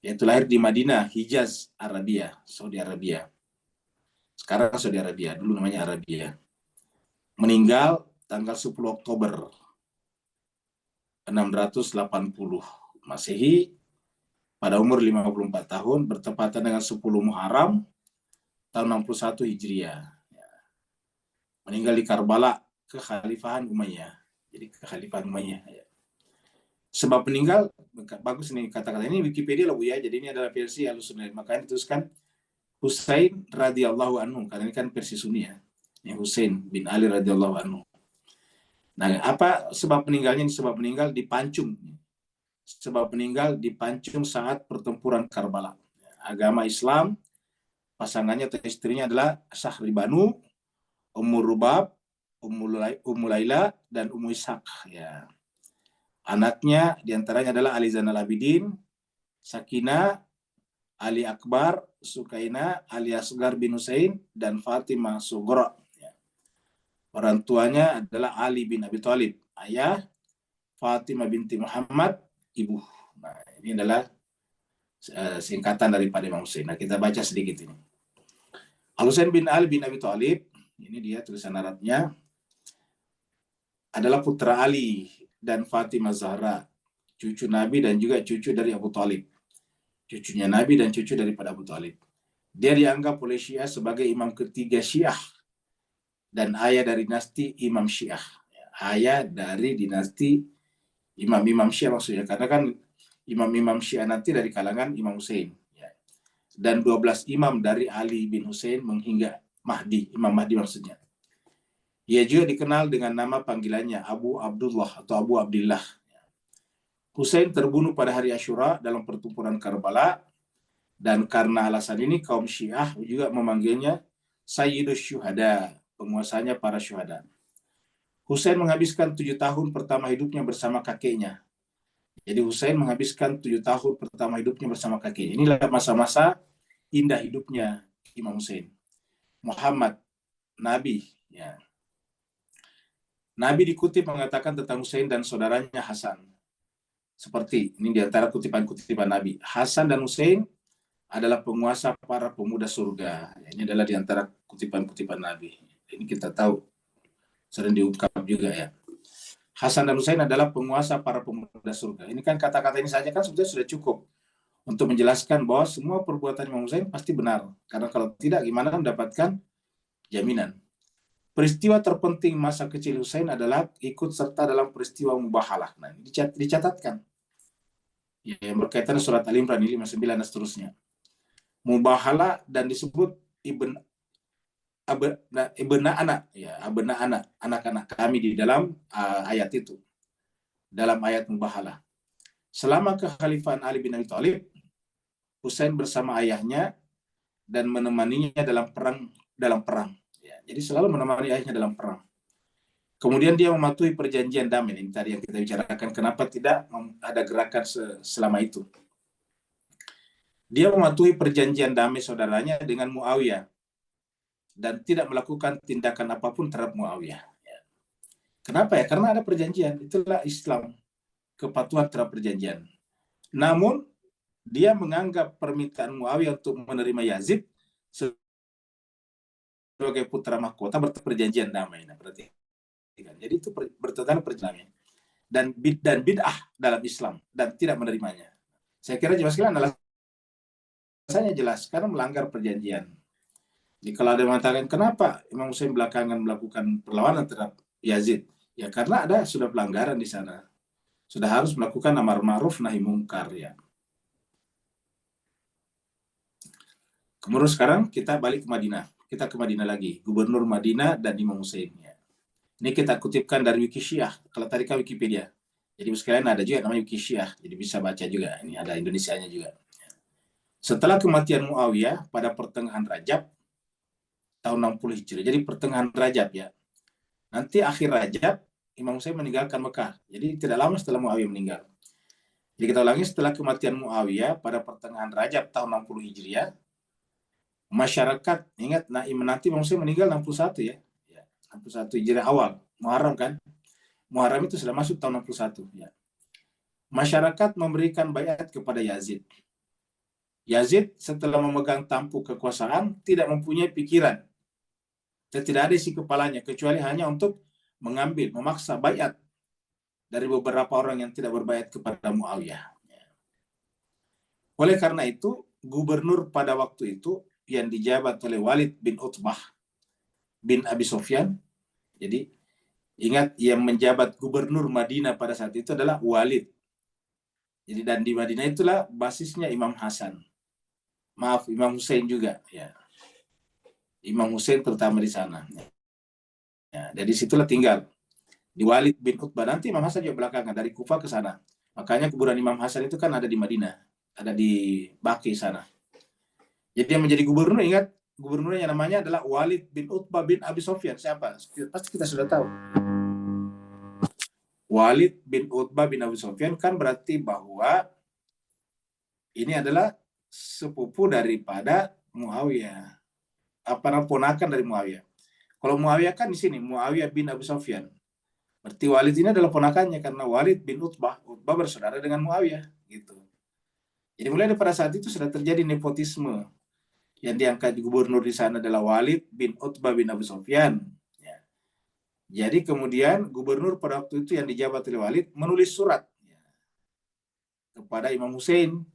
Yaitu lahir di Madinah, Hijaz, Arabia, Saudi Arabia. Sekarang Saudi Arabia, dulu namanya Arabia. Meninggal tanggal 10 Oktober 680 Masehi pada umur 54 tahun, bertepatan dengan 10 Muharram tahun 61 Hijriah. Meninggal di Karbala, kekhalifahan Umayyah. Jadi Khalifah Umayyah. Ya. Sebab meninggal, bagus nih kata-kata ini Wikipedia loh Bu ya. Jadi ini adalah versi Ahlussunnah. Makanya dituliskan Husain radhiyallahu anhu, karena ini kan versi Sunni ya. Ini Husain bin Ali radhiyallahu anhu. Nah, apa sebab meninggalnya? Sebab meninggal dipancung. Sebab meninggal dipancung saat pertempuran Karbala. Agama Islam, pasangannya atau istrinya adalah Sahri Banu, Ummu Rubab, Ummu Laila, dan Ummu Ishaq. Ya. Anaknya diantaranya adalah Ali Zainal Abidin, Sakinah, Ali Akbar, Sukaina, Ali Asgar bin Husain, dan Fatimah Sughra. Ya. Orang tuanya adalah Ali bin Abi Thalib, ayah, Fatimah binti Muhammad, ibu. Nah, ini adalah singkatan daripada Imam Husain. Nah, kita baca sedikit ini. Al-Husain bin Ali bin Abi Thalib, ini dia tulisan Arabnya, adalah putra Ali dan Fatimah Zahra, cucu Nabi dan juga cucu dari Abu Thalib. Cucunya Nabi dan cucu daripada Abu Thalib. Dia dianggap oleh Syiah sebagai imam ketiga Syiah dan ayah dari dinasti Imam Syiah. Ayah dari dinasti imam-imam Syiah maksudnya, karena kan imam-imam Syiah nanti dari kalangan Imam Hussein. Dan 12 imam dari Ali bin Hussein hingga Mahdi, Imam Mahdi maksudnya. Ia juga dikenal dengan nama panggilannya Abu Abdullah atau Abu Abdillah. Hussein terbunuh pada hari Asyura dalam pertempuran Karbala, dan karena alasan ini kaum Syiah juga memanggilnya Sayyidus Syuhada, penguasanya para syuhada. Hussein menghabiskan 7 tahun pertama hidupnya bersama kakeknya. Jadi Hussein menghabiskan 7 tahun pertama hidupnya bersama kakeknya. Inilah masa-masa indah hidupnya Imam Hussein. Muhammad, Nabi. Ya. Nabi dikutip mengatakan tentang Hussein dan saudaranya Hasan. Seperti, ini diantara kutipan-kutipan Nabi. Hasan dan Hussein adalah penguasa para pemuda surga. Ini adalah diantara kutipan-kutipan Nabi. Ini kita tahu. Sering diungkap juga ya. Hasan dan Hussein adalah penguasa para pemuda surga. Ini kan kata-kata ini saja kan sebetulnya sudah cukup untuk menjelaskan bahwa semua perbuatan Imam Hussein pasti benar. Karena kalau tidak, gimana mendapatkan jaminan? Peristiwa terpenting masa kecil Hussein adalah ikut serta dalam peristiwa Mubahalah. Nah, ini dicatatkan. Ya, yang berkaitan surat Al-Imran 59 dan seterusnya. Mubahalah dan disebut anak-anak kami di dalam ayat itu, dalam ayat Mubahalah. Selama kekhalifahan Ali bin Abi Thalib, Husain bersama ayahnya dan menemaninya dalam perang. Ya, jadi selalu menemani ayahnya dalam perang. Kemudian dia mematuhi perjanjian damai. Ini tadi yang kita bicarakan, kenapa tidak ada gerakan selama itu. Dia mematuhi perjanjian damai saudaranya dengan Muawiyah dan tidak melakukan tindakan apapun terhadap Muawiyah. Kenapa ya? Karena ada perjanjian. Itulah Islam, kepatuhan terhadap perjanjian. Namun, dia menganggap permintaan Muawiyah untuk menerima Yazid sebagai putra mahkota perjanjian damai. Nah, berarti jadi itu bertentangan perjanjian dan bid'ah dalam Islam dan tidak menerimanya. Saya kira jelas sekali alasannya jelas, karena melanggar perjanjian. Jadi kalau ada yang mengatakan kenapa Imam Hussein belakangan melakukan perlawanan terhadap Yazid, ya karena sudah pelanggaran di sana, sudah harus melakukan amar ma'ruf nahi mungkar ya. Kemudian sekarang kita balik ke Madinah, kita ke Madinah lagi, Gubernur Madinah dan Imam Hussein ya. Ini kita kutipkan dari Wiki Syiah, kalau tadi kan Wikipedia. Jadi sekalian ada juga namanya Wiki Syiah, jadi bisa baca juga. Ini ada Indonesianya juga. Setelah kematian Muawiyah pada pertengahan Rajab tahun 60 Hijriah. Jadi pertengahan Rajab ya. Nanti akhir Rajab Imam Hussein meninggalkan Mekah. Jadi tidak lama setelah Muawiyah meninggal. Jadi kita ulangi, setelah kematian Muawiyah pada pertengahan Rajab tahun 60 Hijriah, masyarakat ingat nanti Imam Hussein meninggal 61 ya. 61 Hijriah awal, Muharram kan. Muharram itu sudah masuk tahun 61 ya. Masyarakat memberikan baiat kepada Yazid. Yazid setelah memegang tampuk kekuasaan tidak mempunyai pikiran. Tidak ada isi kepalanya kecuali hanya untuk mengambil, memaksa baiat dari beberapa orang yang tidak berbaiat kepada Muawiyah. Oleh karena itu, gubernur pada waktu itu yang dijabat oleh Walid bin Utbah bin Abi Sufyan. Jadi Ingat, yang menjabat gubernur Madinah pada saat itu adalah Walid. Jadi dan di Madinah itulah basisnya Imam Hasan. Maaf, Imam Hussein juga. Ya. Imam Hussein terutama di sana. Ya, dari situlah tinggal. Di Walid bin Utbah. Nanti Imam Hasan juga belakangan dari Kufah ke sana. Makanya kuburan Imam Hasan itu kan ada di Madinah. Ada di Baqi sana. Jadi yang menjadi gubernur, ingat, gubernurnya namanya adalah Walid bin Utbah bin Abi Sofyan. Siapa? Pasti kita sudah tahu. Walid bin Utbah bin Abi Sofyan kan berarti bahwa ini adalah sepupu daripada Muawiyah. Apa namanya, ponakan dari Muawiyah. Kalau Muawiyah kan di sini, Muawiyah bin Abi Sofyan. Berarti Walid ini adalah ponakannya karena Walid bin Utbah bersaudara dengan Muawiyah gitu. Jadi mulai pada saat itu sudah terjadi nepotisme. Yang diangkat gubernur di sana adalah Walid bin Utbah bin Abi Sofyan. Ya. Jadi kemudian gubernur pada waktu itu yang dijabat oleh Walid menulis surat kepada Imam Hussein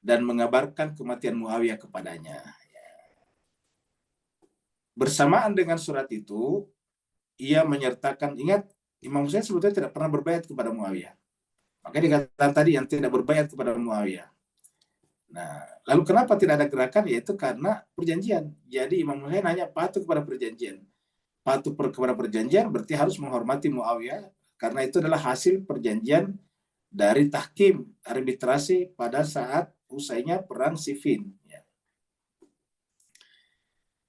dan mengabarkan kematian Muawiyah kepadanya. Bersamaan dengan surat itu, ia menyertakan, ingat, Imam Hussein sebetulnya tidak pernah berbayat kepada Muawiyah. Makanya dikatakan tadi yang tidak berbayat kepada Muawiyah. Nah, lalu kenapa tidak ada gerakan? Yaitu karena perjanjian. Jadi Imam Hussein hanya patuh kepada perjanjian. Patuh kepada perjanjian berarti harus menghormati Muawiyah karena itu adalah hasil perjanjian dari tahkim, arbitrasi pada saat usainya perang Siffin. Ya.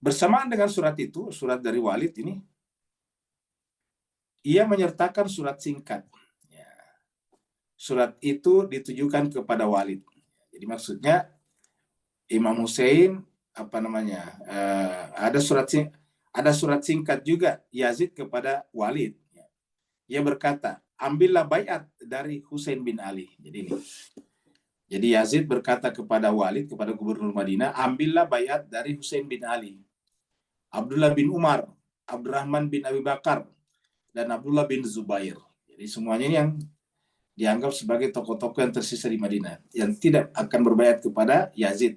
Bersamaan dengan surat itu, surat dari Walid ini, ia menyertakan surat singkat. Ya. Surat itu ditujukan kepada Walid. Jadi maksudnya Imam Hussein ada surat singkat juga Yazid kepada Walid. Ia berkata, ambillah bayat dari Husain bin Ali. Jadi Yazid berkata kepada Walid, kepada gubernur Madinah, ambillah bayat dari Husain bin Ali, Abdullah bin Umar, Abdurrahman bin Abi Bakar, dan Abdullah bin Zubair. Jadi semuanya ini yang dianggap sebagai tokoh-tokoh yang tersisa di Madinah, yang tidak akan berbayat kepada Yazid.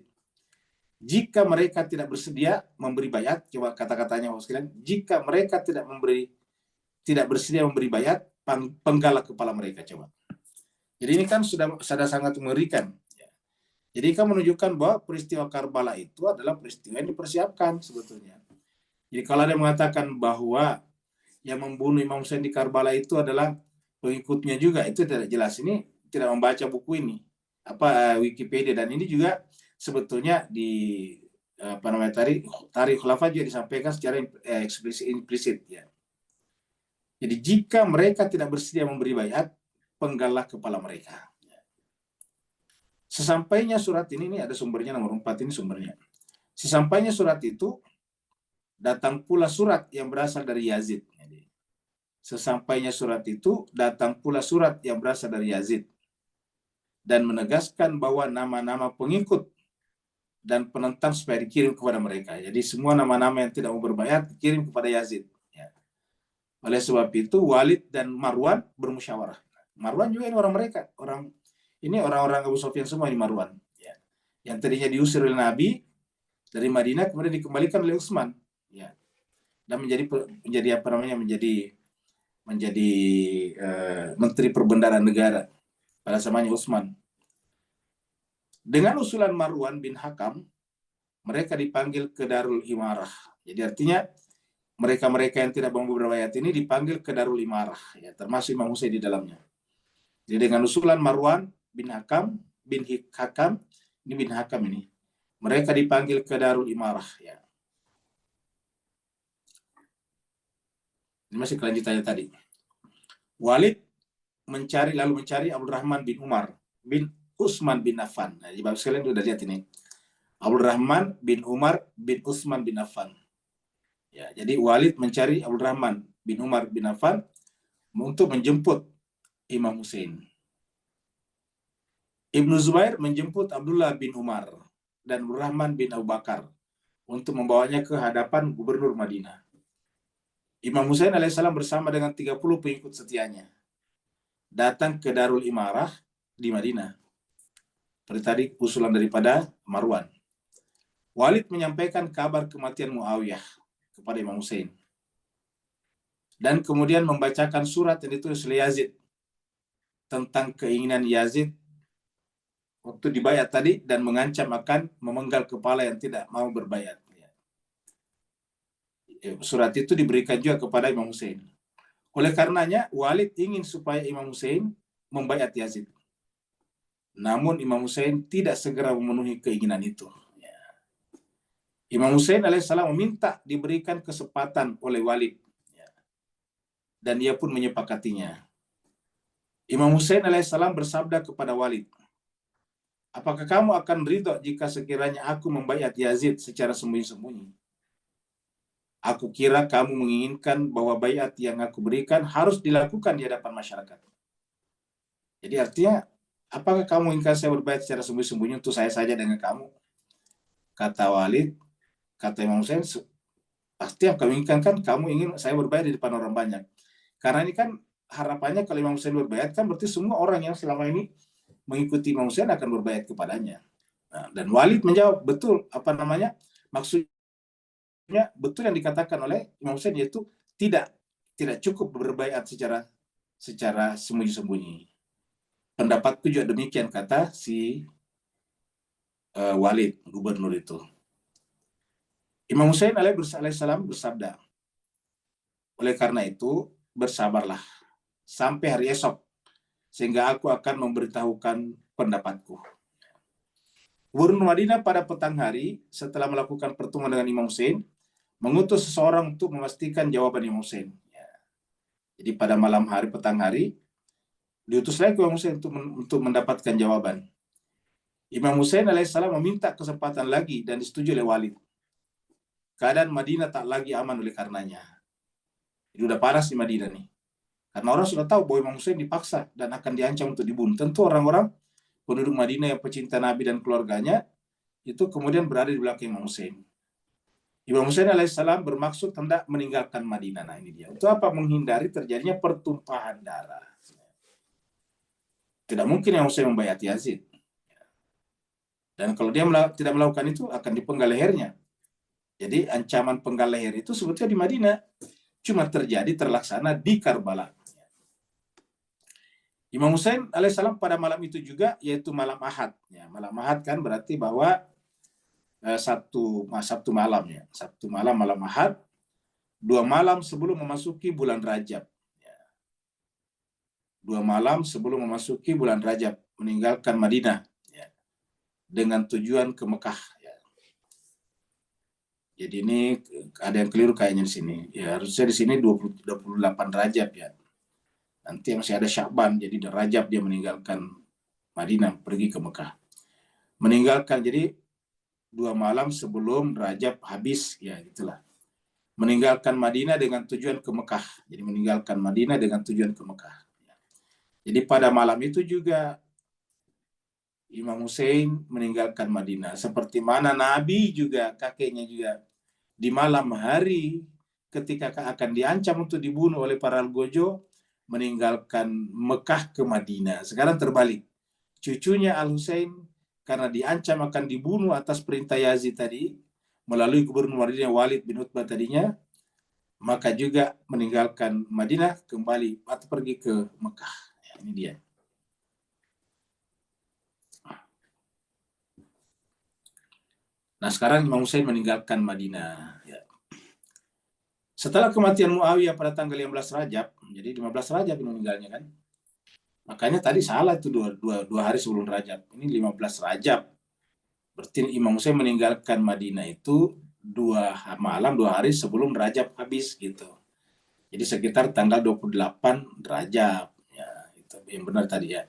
Jika mereka tidak bersedia memberi bayat, coba kata-katanya sekalian, jika mereka tidak bersedia memberi bayat, penggallah kepala mereka, coba. Jadi ini kan sudah sangat mengerikan. Jadi kan menunjukkan bahwa peristiwa Karbala itu adalah peristiwa yang dipersiapkan sebetulnya. Jadi kalau ada yang mengatakan bahwa yang membunuh Imam Hussein di Karbala itu adalah pengikutnya juga, itu tidak jelas. Ini tidak membaca buku ini, Wikipedia, dan ini juga sebetulnya di Tarikh Khulafah juga disampaikan secara implisit ya. Jadi jika mereka tidak bersedia memberi bayat, penggallah kepala mereka. Sesampainya surat ini ada sumbernya, nomor 4 ini sumbernya. Sesampainya surat itu, datang pula surat yang berasal dari Yazid. Sesampainya surat itu, datang pula surat yang berasal dari Yazid. Dan menegaskan bahwa nama-nama pengikut dan penentang supaya dikirim kepada mereka. Jadi semua nama-nama yang tidak mau berbayat dikirim kepada Yazid. Oleh sebab itu Walid dan Marwan bermusyawarah. Marwan juga ini orang mereka, orang-orang Abu Sufyan semua di Marwan. Ya. Yang tadinya diusir oleh Nabi dari Madinah kemudian dikembalikan oleh Utsman. Ya. Dan menjadi menteri perbendaharaan negara pada zamannya Utsman. Dengan usulan Marwan bin Hakam, mereka dipanggil ke Darul Imarah. Jadi artinya mereka-mereka yang tidak mau berbayat ini dipanggil ke Darul Imarah, ya, termasuk Imam Hussein di dalamnya. Jadi dengan usulan Marwan bin Hakam, mereka dipanggil ke Darul Imarah. Ya. Ini masih kelanjutannya tadi. Walid lalu mencari Abdurrahman bin Umar bin Utsman bin Affan. Nah, Bapak sekalian sudah lihat ini. Abdurrahman bin Umar bin Utsman bin Affan. Ya, jadi Walid mencari Abdurrahman bin Umar bin Affan untuk menjemput Imam Hussein. Ibnu Zubair menjemput Abdullah bin Umar dan Abdurrahman bin Abu Bakar untuk membawanya ke hadapan gubernur Madinah. Imam Hussein alaihissalam bersama dengan 30 pengikut setianya datang ke Darul Imarah di Madinah. Seperti tadi usulan daripada Marwan. Walid menyampaikan kabar kematian Muawiyah kepada Imam Hussein. dan kemudian membacakan surat yang ditulis oleh Yazid tentang keinginan Yazid waktu dibayat tadi dan mengancam akan memenggal kepala yang tidak mau berbayat. Surat itu diberikan juga kepada Imam Hussein. Oleh karenanya, Walid ingin supaya Imam Hussein membayat Yazid. Namun Imam Hussein tidak segera memenuhi keinginan itu. Imam Hussein alaihissalam meminta diberikan kesempatan oleh Walid. Dan ia pun menyepakatinya. Imam Hussein alaihissalam bersabda kepada Walid, apakah kamu akan ridho jika sekiranya aku membayat Yazid secara sembunyi-sembunyi? Aku kira kamu menginginkan bahwa bayat yang aku berikan harus dilakukan di hadapan masyarakat. Jadi artinya, apakah kamu inginkan saya berbayat secara sembunyi-sembunyi untuk saya saja dengan kamu? Kata Walid, kata Imam Hussein, pasti yang kamu inginkan kan kamu ingin saya berbayat di depan orang banyak. Karena ini kan harapannya kalau Imam Hussein berbayat kan berarti semua orang yang selama ini mengikuti Imam Hussein akan berbayat kepadanya. Nah, dan Walid menjawab, betul, maksudnya betul yang dikatakan oleh Imam Hussein, yaitu tidak cukup berbayat secara sembunyi-sembunyi. Pendapatku juga demikian, kata si Walid, gubernur itu. Imam Hussein alaihissalam bersabda, oleh karena itu bersabarlah sampai hari esok sehingga aku akan memberitahukan pendapatku. Gubernur Madinah pada petang hari setelah melakukan pertemuan dengan Imam Hussein mengutus seseorang untuk memastikan jawaban Imam Hussein. Jadi pada petang hari diutus lagi Imam Hussein untuk mendapatkan jawaban. Imam Hussein alaihissalam meminta kesempatan lagi dan disetujui oleh Walid. Keadaan Madinah tak lagi aman oleh karenanya. Jadi udah panas di Madinah nih. Karena orang sudah tahu bahwa Imam Hussein dipaksa dan akan diancam untuk dibunuh. Tentu orang-orang penduduk Madinah yang pecinta Nabi dan keluarganya itu kemudian berada di belakang Imam Hussein. Imam Hussein alaihissalam bermaksud hendak meninggalkan Madinah. Nah ini dia. Itu apa? Menghindari terjadinya pertumpahan darah. Tidak mungkin Imam Hussein membayat Yazid. Dan kalau dia tidak melakukan itu akan dipenggal lehernya. Jadi ancaman penggal leher itu sebetulnya di Madinah. Cuma terlaksana di Karbala. Imam Hussein alaihissalam pada malam itu juga, yaitu malam Ahad. Ya, malam Ahad kan berarti bahwa Sabtu malam ya. Sabtu malam Ahad. 2 malam sebelum memasuki bulan Rajab. 2 malam sebelum memasuki bulan Rajab. Meninggalkan Madinah. Ya, dengan tujuan ke Mekah. Ya. Jadi ini ada yang keliru kayaknya di sini. Ya, harusnya di sini 28 Rajab ya. Nanti masih ada Sya'ban, jadi Rajab dia meninggalkan Madinah, pergi ke Mekah. Meninggalkan, jadi 2 malam sebelum Rajab habis, ya itulah. Meninggalkan Madinah dengan tujuan ke Mekah. Jadi meninggalkan Madinah dengan tujuan ke Mekah. Jadi pada malam itu juga Imam Hussein meninggalkan Madinah. Seperti mana Nabi juga, kakeknya juga, di malam hari ketika akan diancam untuk dibunuh oleh para Algojo, meninggalkan Mekah ke Madinah. Sekarang terbalik. Cucunya Al-Husain karena diancam akan dibunuh atas perintah Yazid tadi, melalui gubernur Madinah Walid bin Utbah tadinya, maka juga meninggalkan Madinah kembali atau pergi ke Mekah. Ya, ini dia. Nah sekarang Imam Hussein meninggalkan Madinah. Ya. Setelah kematian Muawiyah pada tanggal 15 Rajab, jadi 15 Rajab meninggalnya kan. Makanya tadi salah itu dua hari sebelum Rajab. Ini 15 Rajab. Berarti Imam Hussein meninggalkan Madinah itu 2 hari sebelum Rajab habis gitu. Jadi sekitar tanggal 28 Rajab. Ya, itu yang benar tadi ya.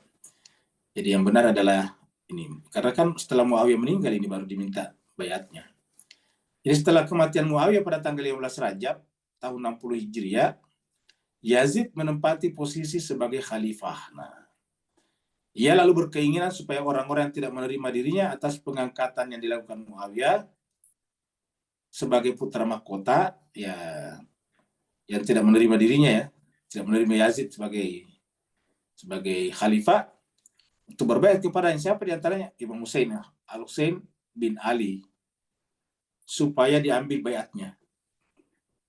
Jadi yang benar adalah ini. Karena kan setelah Muawiyah meninggal ini baru diminta bayatnya. Jadi setelah kematian Muawiyah pada tanggal 15 Rajab tahun 60 Hijriah, Yazid menempati posisi sebagai khalifah. Nah, ia lalu berkeinginan supaya orang-orang yang tidak menerima dirinya atas pengangkatan yang dilakukan Muawiyah sebagai putra mahkota, ya, yang tidak menerima dirinya ya, tidak menerima Yazid sebagai khalifah, untuk berbayat kepada siapa di antaranya? Imam Hussein, Al-Husain bin Ali, supaya diambil bayatnya.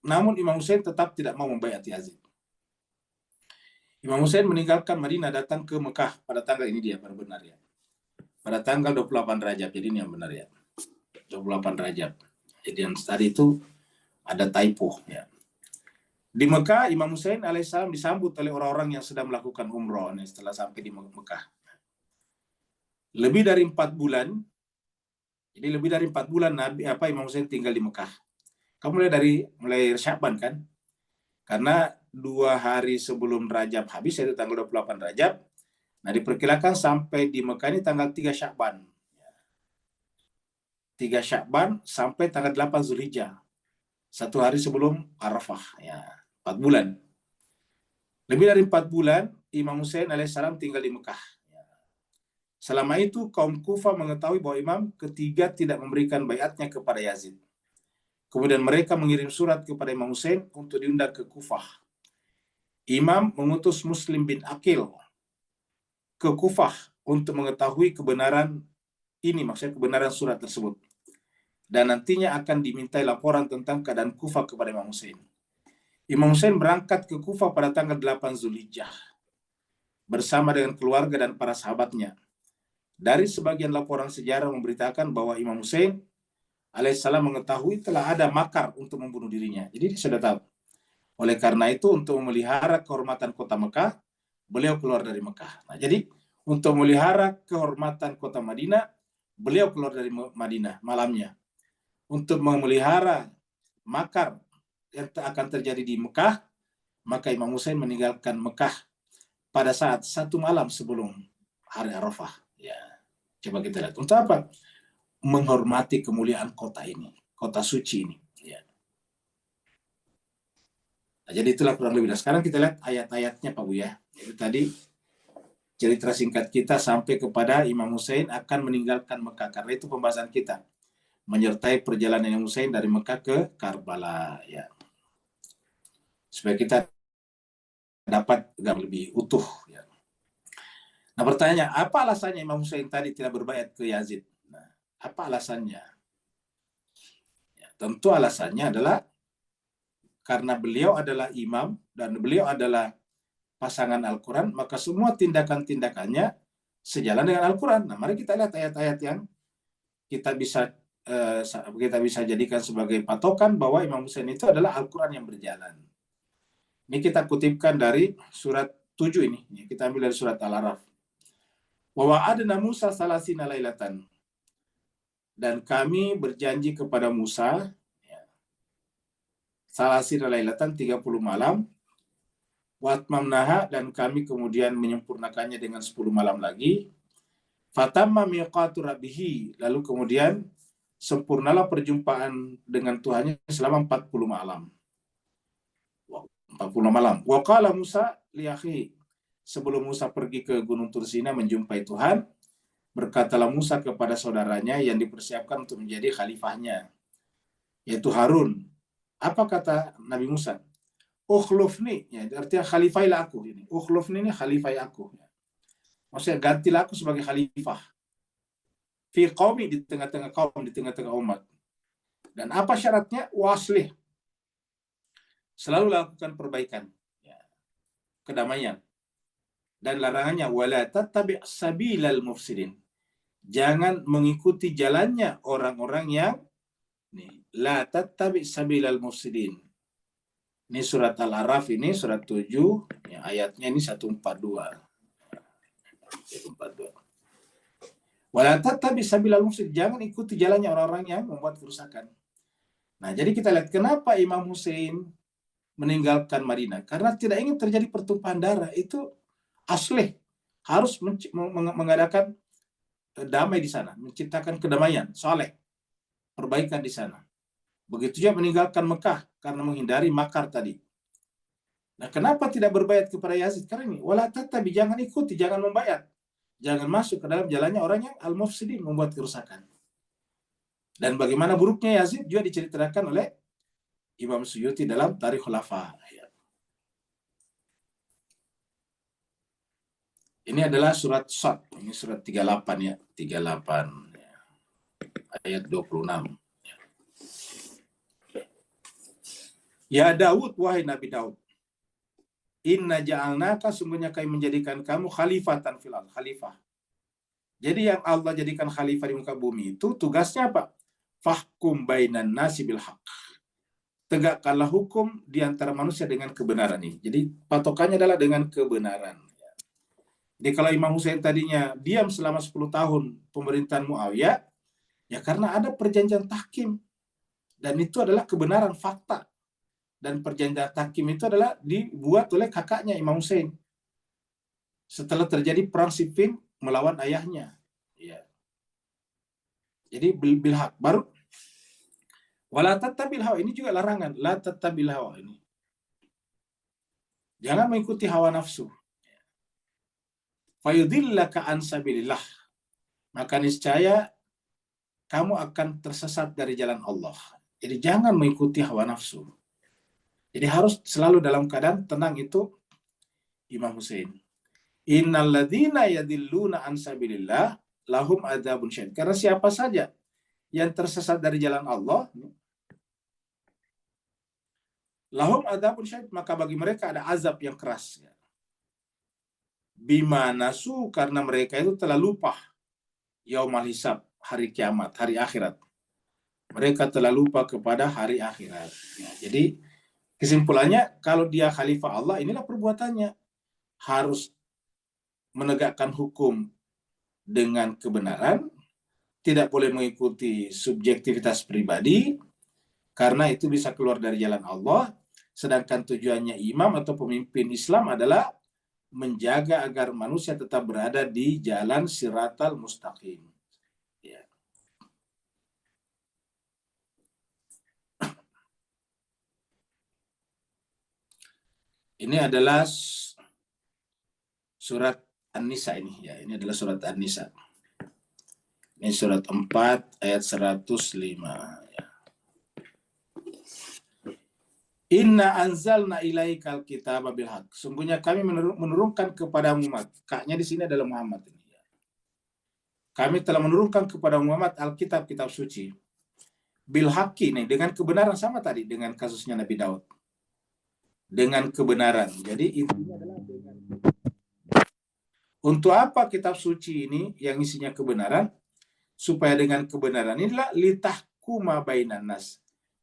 namun Imam Hussein tetap tidak mau membaiat Yazid. Imam Hussein meninggalkan Madinah, datang ke Mekah pada tanggal ini, dia benar ya. Pada tanggal 28 Rajab, jadi ini yang benar ya. 28 Rajab. Jadi yang tadi itu ada typo ya. Di Mekah, Imam Hussein alaihissalam disambut oleh orang-orang yang sedang melakukan umroh setelah sampai di Mekah. Lebih dari 4 bulan, jadi lebih dari 4 bulan Imam Hussein tinggal di Mekah. Kamu mulai Sya'ban kan? Karena 2 hari sebelum Rajab habis, yaitu tanggal 28 Rajab. Nah, diperkirakan sampai di Mekah ini tanggal 3 Sya'ban. 3 Sya'ban sampai tanggal 8 Zulhijjah. 1 hari sebelum Arafah. Ya, 4 bulan. Lebih dari 4 bulan, Imam Hussein alaihissalam tinggal di Mekah. Selama itu, kaum Kufah mengetahui bahwa Imam ketiga tidak memberikan baiatnya kepada Yazid. Kemudian mereka mengirim surat kepada Imam Hussein untuk diundang ke Kufah. Imam mengutus Muslim bin Aqil ke Kufah untuk mengetahui kebenaran ini, maksudnya kebenaran surat tersebut. Dan nantinya akan dimintai laporan tentang keadaan Kufah kepada Imam Hussein. Imam Hussein berangkat ke Kufah pada tanggal 8 Zulhijjah bersama dengan keluarga dan para sahabatnya. Dari sebagian laporan sejarah memberitakan bahwa Imam Hussein alaihissalam mengetahui telah ada makar untuk membunuh dirinya. Jadi dia sudah tahu. Oleh karena itu, untuk memelihara kehormatan kota Mekah, beliau keluar dari Mekah. Nah, jadi untuk memelihara kehormatan kota Madinah, beliau keluar dari Madinah malamnya. Untuk memelihara makar yang akan terjadi di Mekah, maka Imam Hussein meninggalkan Mekah pada saat 1 malam sebelum hari Arafah. Ya, coba kita lihat. Untuk apa? Menghormati kemuliaan kota ini, kota suci ini. Ya. Nah, jadi itulah kurang lebih. Nah, sekarang kita lihat ayat-ayatnya Pak Bu ya. Jadi tadi cerita singkat kita sampai kepada Imam Hussein akan meninggalkan Mekah. Karena itu pembahasan kita. Menyertai perjalanan Imam Hussein dari Mekah ke Karbala. Ya. Supaya kita dapat lebih utuh. Ya. Nah, pertanyaannya, apa alasannya Imam Hussein tadi tidak berbaiat ke Yazid? Nah, apa alasannya? Ya, tentu alasannya adalah karena beliau adalah imam dan beliau adalah pasangan Al-Quran, maka semua tindakan-tindakannya sejalan dengan Al-Quran. Nah, mari kita lihat ayat-ayat yang kita bisa jadikan sebagai patokan bahwa Imam Hussein itu adalah Al-Quran yang berjalan. Ini kita kutipkan dari surat 7 ini. Kita ambil dari surat Al-Araf. Wa wa'adna Musa salasina lailatan. Dan kami berjanji kepada Musa salasina lailatan 30 malam. Watmamnaha, dan kami kemudian menyempurnakannya dengan 10 malam lagi. Fatamma miqatu rabbihi, lalu kemudian sempurnalah perjumpaan dengan Tuhannya selama 40 malam. 40 malam. Wa qala Musa li akhihi, sebelum Musa pergi ke Gunung Tursina menjumpai Tuhan, berkatalah Musa kepada saudaranya yang dipersiapkan untuk menjadi khalifahnya, yaitu Harun. Apa kata Nabi Musa? Ukhlufni, ya, artinya khalifailah aku ini. Ukhlufni ini khalifai aku. Maksudnya gantilah aku sebagai khalifah. Fi qaumi, di tengah-tengah kaum, di tengah-tengah umat. Dan apa syaratnya? Waslih. Selalu lakukan perbaikan. Ya. Kedamaian. Dan larangannya, wala tattabi' sabilal mufsidin. Jangan mengikuti jalannya orang-orang yang la tattabi' sabilal mufsidin. Ini surat Al-Araf, ini surat 7, ya, ayatnya ini 142. 142. Wala tattabi' sabilal mufsidin. Jangan ikuti jalannya orang-orang yang membuat kerusakan. Nah, jadi kita lihat kenapa Imam Hussein meninggalkan Madinah. Karena tidak ingin terjadi pertumpahan darah. Itu aslih. Harus mengadakan damai di sana. Menciptakan kedamaian. Saleh. Perbaikan di sana. Begitu juga meninggalkan Mekah. Karena menghindari makar tadi. Nah, kenapa tidak berbaiat kepada Yazid? Karena ini. Wala tattabi, jangan ikuti, jangan membaiat. Jangan masuk ke dalam jalannya orang yang al-mufsidin, membuat kerusakan. Dan bagaimana buruknya Yazid juga diceritakan oleh Imam Suyuti dalam Tarikh Khulafa. Ini adalah surat Sad. Ini surat 38 ya. 38 ayat 26. Ya Daud, wahai Nabi Daud, inna ja'alnaka, sungguhnya kami menjadikan kamu khalifatan fil ardh, khalifah. Jadi yang Allah jadikan khalifah di muka bumi itu tugasnya apa? Fahkum bainan nasi bil haq. Tegakkanlah hukum di antara manusia dengan kebenaran ini. Jadi patokannya adalah dengan kebenaran. Jadi kalau Imam Hussein tadinya diam selama 10 tahun pemerintahan Muawiyah, ya karena ada perjanjian tahkim. Dan itu adalah kebenaran fakta. Dan perjanjian tahkim itu adalah dibuat oleh kakaknya Imam Hussein. Setelah terjadi perang Siffin melawan ayahnya. Ya. Jadi bil haq. Baru wala tattabil hawa, ini juga larangan. La tattabil hawa ini. Jangan mengikuti hawa nafsu. Fayudillaka an sabilillah. Maka niscaya kamu akan tersesat dari jalan Allah. Jadi jangan mengikuti hawa nafsu. Jadi harus selalu dalam keadaan tenang, itu Imam Hussein. Innalladzina yadilluna an sabilillah lahum adzabun syadid. Karena siapa saja yang tersesat dari jalan Allah, lahum adzabun syadid, maka bagi mereka ada azab yang keras. Bima nasu, karena mereka itu telah lupa yaumal hisab, hari kiamat, hari akhirat. Mereka telah lupa kepada hari akhirat. Ya, jadi kesimpulannya, kalau dia khalifah Allah, inilah perbuatannya. Harus menegakkan hukum dengan kebenaran, tidak boleh mengikuti subjektivitas pribadi, karena itu bisa keluar dari jalan Allah. Sedangkan tujuannya imam atau pemimpin Islam adalah menjaga agar manusia tetap berada di jalan siratal mustaqim. Ya. Ini adalah surat An-Nisa ini. Ya, ini adalah surat An-Nisa. Ini surat 4 ayat 105. Ya. Inna anzalna ilaikal kitaba bil haq. Sungguhnya kami menurunkan kepada Muhammad. Kaknya di sini adalah Muhammad. Kami telah menurunkan kepada Muhammad Alkitab, kitab suci. Bil haqqi, nih, dengan kebenaran, sama tadi dengan kasusnya Nabi Daud. Dengan kebenaran. Jadi intinya adalah dengan. Untuk apa kitab suci ini yang isinya kebenaran? Supaya dengan kebenaran inilah litahkuma bainan nas.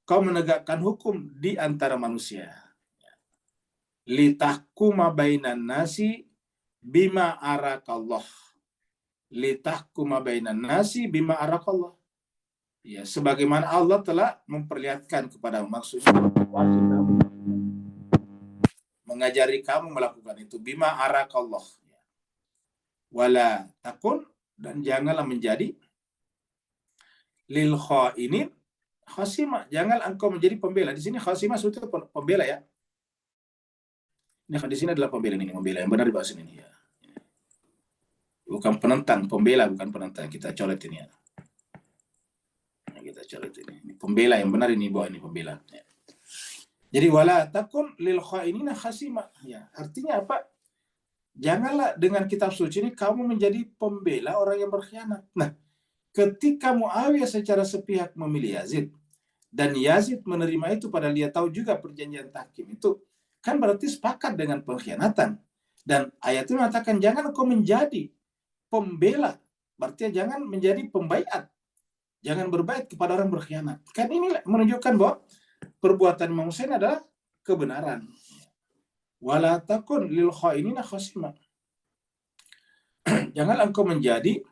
Kau menegakkan hukum di antara manusia. Litahkuma bainan nasi bima arakallah. Litahkuma bainan nasi bima arakallah. Ya, sebagaimana Allah telah memperlihatkan kepada, maksudnya mengajari kamu melakukan itu. Bima arakallah. Wala takun, dan janganlah menjadi lil khainin khasimah. Jangan engkau menjadi pembela. Di sini khasimah itu pembela, ya. Ini di sini adalah pembela, ini pembela yang benar di bahasa ini, ya. Bukan penentang, pembela, bukan penentang. Kita coret ini, ya. Nah, kita coret ini. Ini pembela yang benar, ini bawah ini pembela. Ya. Jadi wala takun lil khainina khasimah. Ya, artinya apa? Janganlah dengan kitab suci ini kamu menjadi pembela orang yang berkhianat. Nah, ketika Muawiyah secara sepihak memilih Yazid, dan Yazid menerima itu padahal dia tahu juga perjanjian tahkim itu, kan berarti sepakat dengan pengkhianatan. Dan ayat itu mengatakan jangan kau menjadi pembela, berarti jangan menjadi pembaiat, jangan berbait kepada orang berkhianat. Kan ini menunjukkan bahwa perbuatan Imam Hussein adalah kebenaran. Wala takun lil khainina khasimah. Janganlah engkau menjadi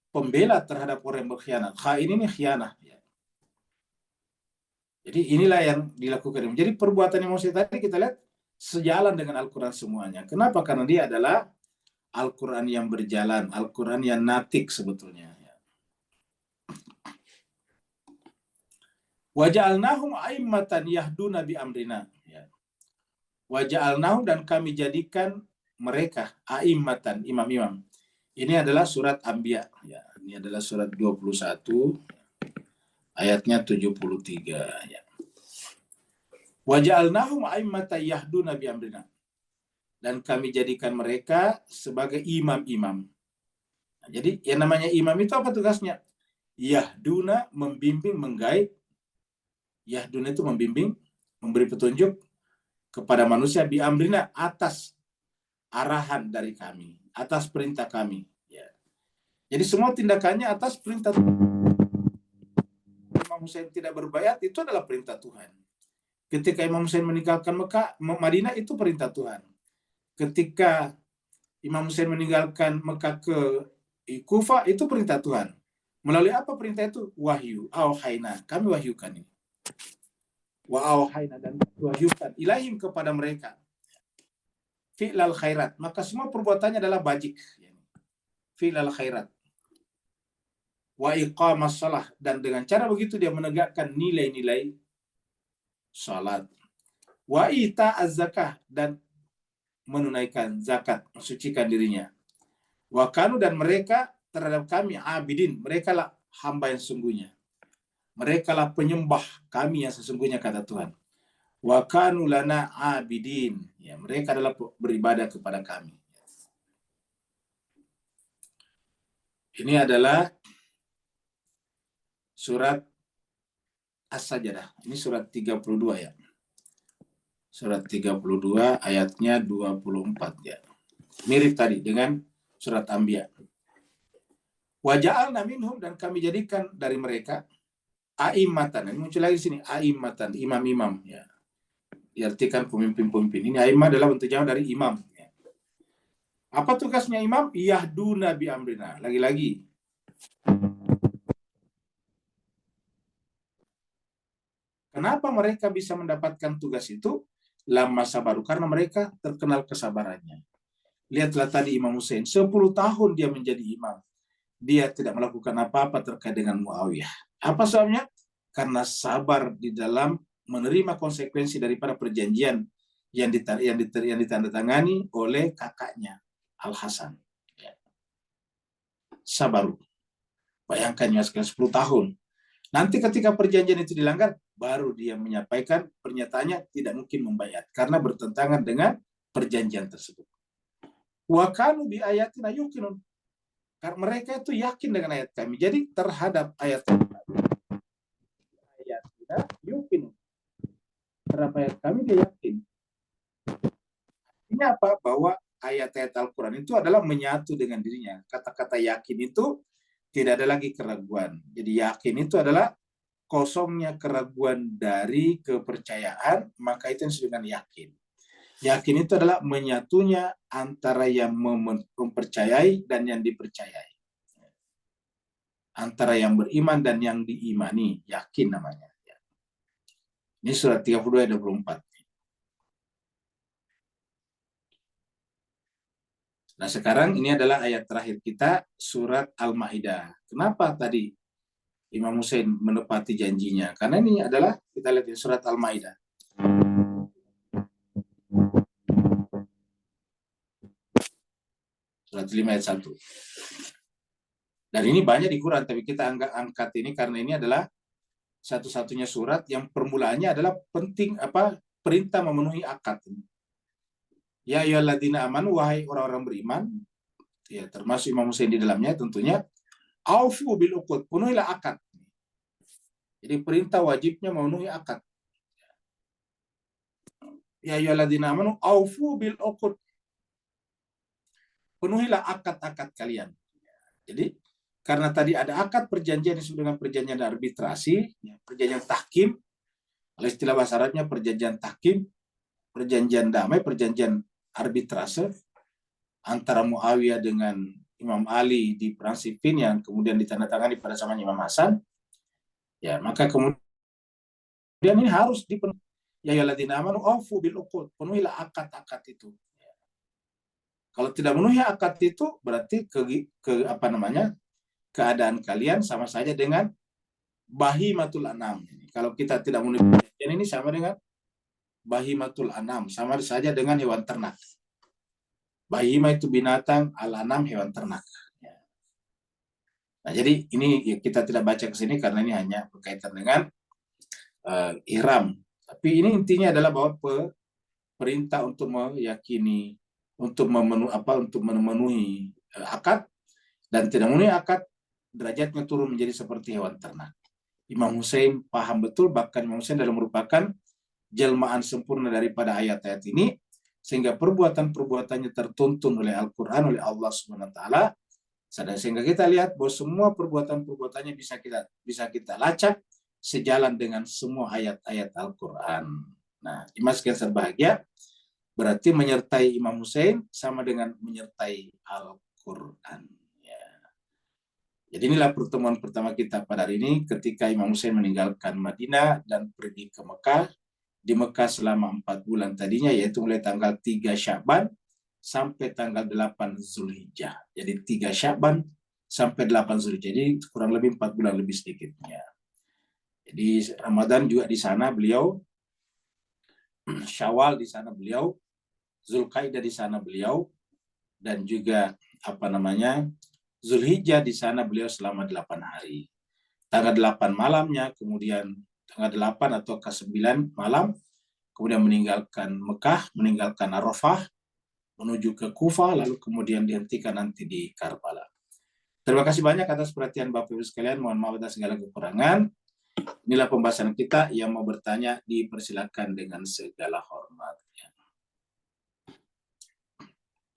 pembela terhadap orang yang berkhianat. Khain ini khianah. Ya. Jadi inilah yang dilakukan. Jadi perbuatan Imam Hussein tadi kita lihat sejalan dengan Al-Quran semuanya. Kenapa? Karena dia adalah Al-Quran yang berjalan, Al-Quran yang natik sebetulnya. Waja'alnahum a'immatan yahduna bi amrina. Waja'alnahum, dan kami jadikan mereka a'immatan, imam-imam. Ini adalah surat Anbiya. Ya, ini adalah surat 21 ayatnya 73. Ya. Waja'alnahum a'immatan yahduna bi amrina. Dan kami jadikan mereka sebagai imam-imam. Nah, jadi yang namanya imam itu apa tugasnya? Yahduna, membimbing, mengguide. Yahduna itu membimbing, memberi petunjuk kepada manusia bi amrina, atas arahan dari kami, atas perintah kami. Ya. Jadi semua tindakannya atas perintah Tuhan. Imam Hussein tidak berbayat itu adalah perintah Tuhan. Ketika Imam Hussein meninggalkan Madinah itu perintah Tuhan. Ketika Imam Hussein meninggalkan Mekah ke Kufa itu perintah Tuhan. Melalui apa perintah itu? Wahyu, auhayna, kami wahyukan ini. Wa auhayna, dan wahyukan ilaihim kepada mereka. Fi'lal khairat, maka semua perbuatannya adalah bajik. Fi'lal khairat. Wa iqamas salah, dan dengan cara begitu dia menegakkan nilai-nilai salat. Wa ita az-zakah, dan menunaikan zakat, mensucikan dirinya. Wa kanu, dan mereka terhadap kami abidin, mereka lah hamba yang sesungguhnya. Mereka lah penyembah kami yang sesungguhnya, kata Tuhan. Wa kanu lana abidin, ya, mereka adalah beribadah kepada kami. Ini adalah surat As-Sajdah. Ini surat 32 ya. Surat 32 ayatnya 24 ya. Mirip tadi dengan surat Anbiya. Wa ja'alna minhum, dan kami jadikan dari mereka a'immatan. Ini muncul lagi di sini, a'immatan, imam-imam ya. Diartikan pemimpin-pemimpin. Ini a'immah adalah bentuk jamak dari imam ya. Apa tugasnya imam? Yahduna bi amrina. Lagi-lagi kenapa mereka bisa mendapatkan tugas itu? Lama sabaru, karena mereka terkenal kesabarannya. Lihatlah tadi Imam Hussein, 10 tahun dia menjadi imam. Dia tidak melakukan apa-apa terkait dengan Muawiyah. Apa sebabnya? Karena sabar di dalam menerima konsekuensi daripada perjanjian yang ditandatangani oleh kakaknya, Al-Hasan. Ya. Sabar. Bayangkan ya, sekian 10 tahun. Nanti ketika perjanjian itu dilanggar, baru dia menyampaikan pernyataannya tidak mungkin membayar karena bertentangan dengan perjanjian tersebut. Wa kanu bi ayatina yuqinun. Karena mereka itu yakin dengan ayat kami. Jadi terhadap ayat yuqinun. Terhadap ayat kami dia yakin. Ini apa? Bahwa ayat-ayat Al-Quran itu adalah menyatu dengan dirinya. Kata-kata yakin itu tidak ada lagi keraguan. Jadi yakin itu adalah kosongnya keraguan dari kepercayaan, maka itu yang disebut dengan yakin. Yakin itu adalah menyatunya antara yang mempercayai dan yang dipercayai. Antara yang beriman dan yang diimani. Yakin namanya. Ini surat 32 ayat 24. Nah sekarang ini adalah ayat terakhir kita, surat Al-Ma'idah. Kenapa tadi Imam Hussein menepati janjinya? Karena ini adalah, kita lihat di surat Al-Ma'idah. Surat 5 ayat 1. Dan ini banyak di Quran, tapi kita angkat ini karena ini adalah satu-satunya surat yang permulaannya adalah penting perintah memenuhi akad. Ya ayyuhalladzina amanu, wahai orang-orang beriman, ya termasuk Imam Hussein di dalamnya tentunya, aufu bil uqud, penuhilah akad. Jadi perintah wajibnya memenuhi akad. Ya ayyuhalladzina amanu aufu bil uqud. Penuhilah akad-akad kalian. Jadi karena tadi ada akad perjanjian yang disebut dengan perjanjian arbitrasi, perjanjian tahkim, oleh istilah bahasa Arabnya perjanjian tahkim, perjanjian damai, perjanjian arbitrase antara Muawiyah dengan Imam Ali di perang Siffin yang kemudian ditandatangani pada zaman Imam Hasan. Ya, maka kemudian ini harus dipenuhi. Ya ayyuhalladzina amanu aufu bil uqud, penuhilah akad-akad itu. Kalau tidak memenuhi akad itu berarti keadaan kalian sama saja dengan bahimatul anam. Kalau kita tidak memenuhi perjanjian ini sama dengan bahimatul anam, sama saja dengan hewan ternak. Bahima itu binatang, al-anam hewan ternak. Nah, jadi ini kita tidak baca ke sini karena ini hanya berkaitan dengan ihram. Tapi ini intinya adalah bahwa perintah untuk meyakini, untuk memenuhi akad, dan tidak memenuhi akad, derajatnya turun menjadi seperti hewan ternak. Imam Hussein paham betul, bahkan Imam Hussein adalah merupakan jelmaan sempurna daripada ayat-ayat ini, sehingga perbuatan-perbuatannya tertuntun oleh Al-Quran, oleh Allah Subhanahu Wa Taala, sehingga kita lihat bahwa semua perbuatan-perbuatannya bisa kita lacak sejalan dengan semua ayat-ayat Al-Quran. Nah, Mas sekalian berbahagia, berarti menyertai Imam Hussein sama dengan menyertai Al-Quran. Ya. Jadi inilah pertemuan pertama kita pada hari ini ketika Imam Hussein meninggalkan Madinah dan pergi ke Mekah. Di Mekah selama 4 bulan tadinya, yaitu mulai tanggal 3 Sya'ban sampai tanggal 8 Zulhijjah. Jadi 3 Sya'ban sampai 8 Zulhijjah. Jadi kurang lebih 4 bulan lebih sedikitnya. Jadi Ramadan juga di sana beliau, Syawal di sana beliau, Zulkaidah di sana beliau, dan juga Zulhijjah di sana beliau selama 8 hari. Tanggal 8 malamnya, kemudian tanggal 8 atau ke-9 malam, kemudian meninggalkan Mekah, meninggalkan Arafah, menuju ke Kufah, lalu kemudian dihentikan nanti di Karbala. Terima kasih banyak atas perhatian Bapak Ibu sekalian, mohon maaf atas segala kekurangan. Inilah pembahasan kita, yang mau bertanya dipersilakan dengan segala hormat.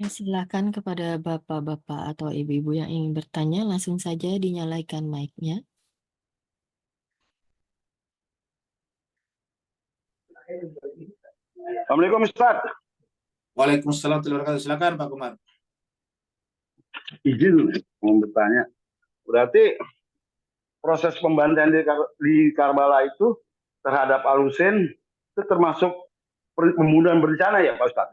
Ya, silakan kepada bapak-bapak atau ibu-ibu yang ingin bertanya, langsung saja dinyalakan mic-nya. Assalamualaikum Ustaz. Waalaikumsalam warahmatullahi wabarakatuh. Silakan Pak Kumar. Izin mau bertanya. Berarti proses pembantaian di Karbala itu terhadap Al-Husain itu termasuk pembunuhan berencana ya Pak Ustaz?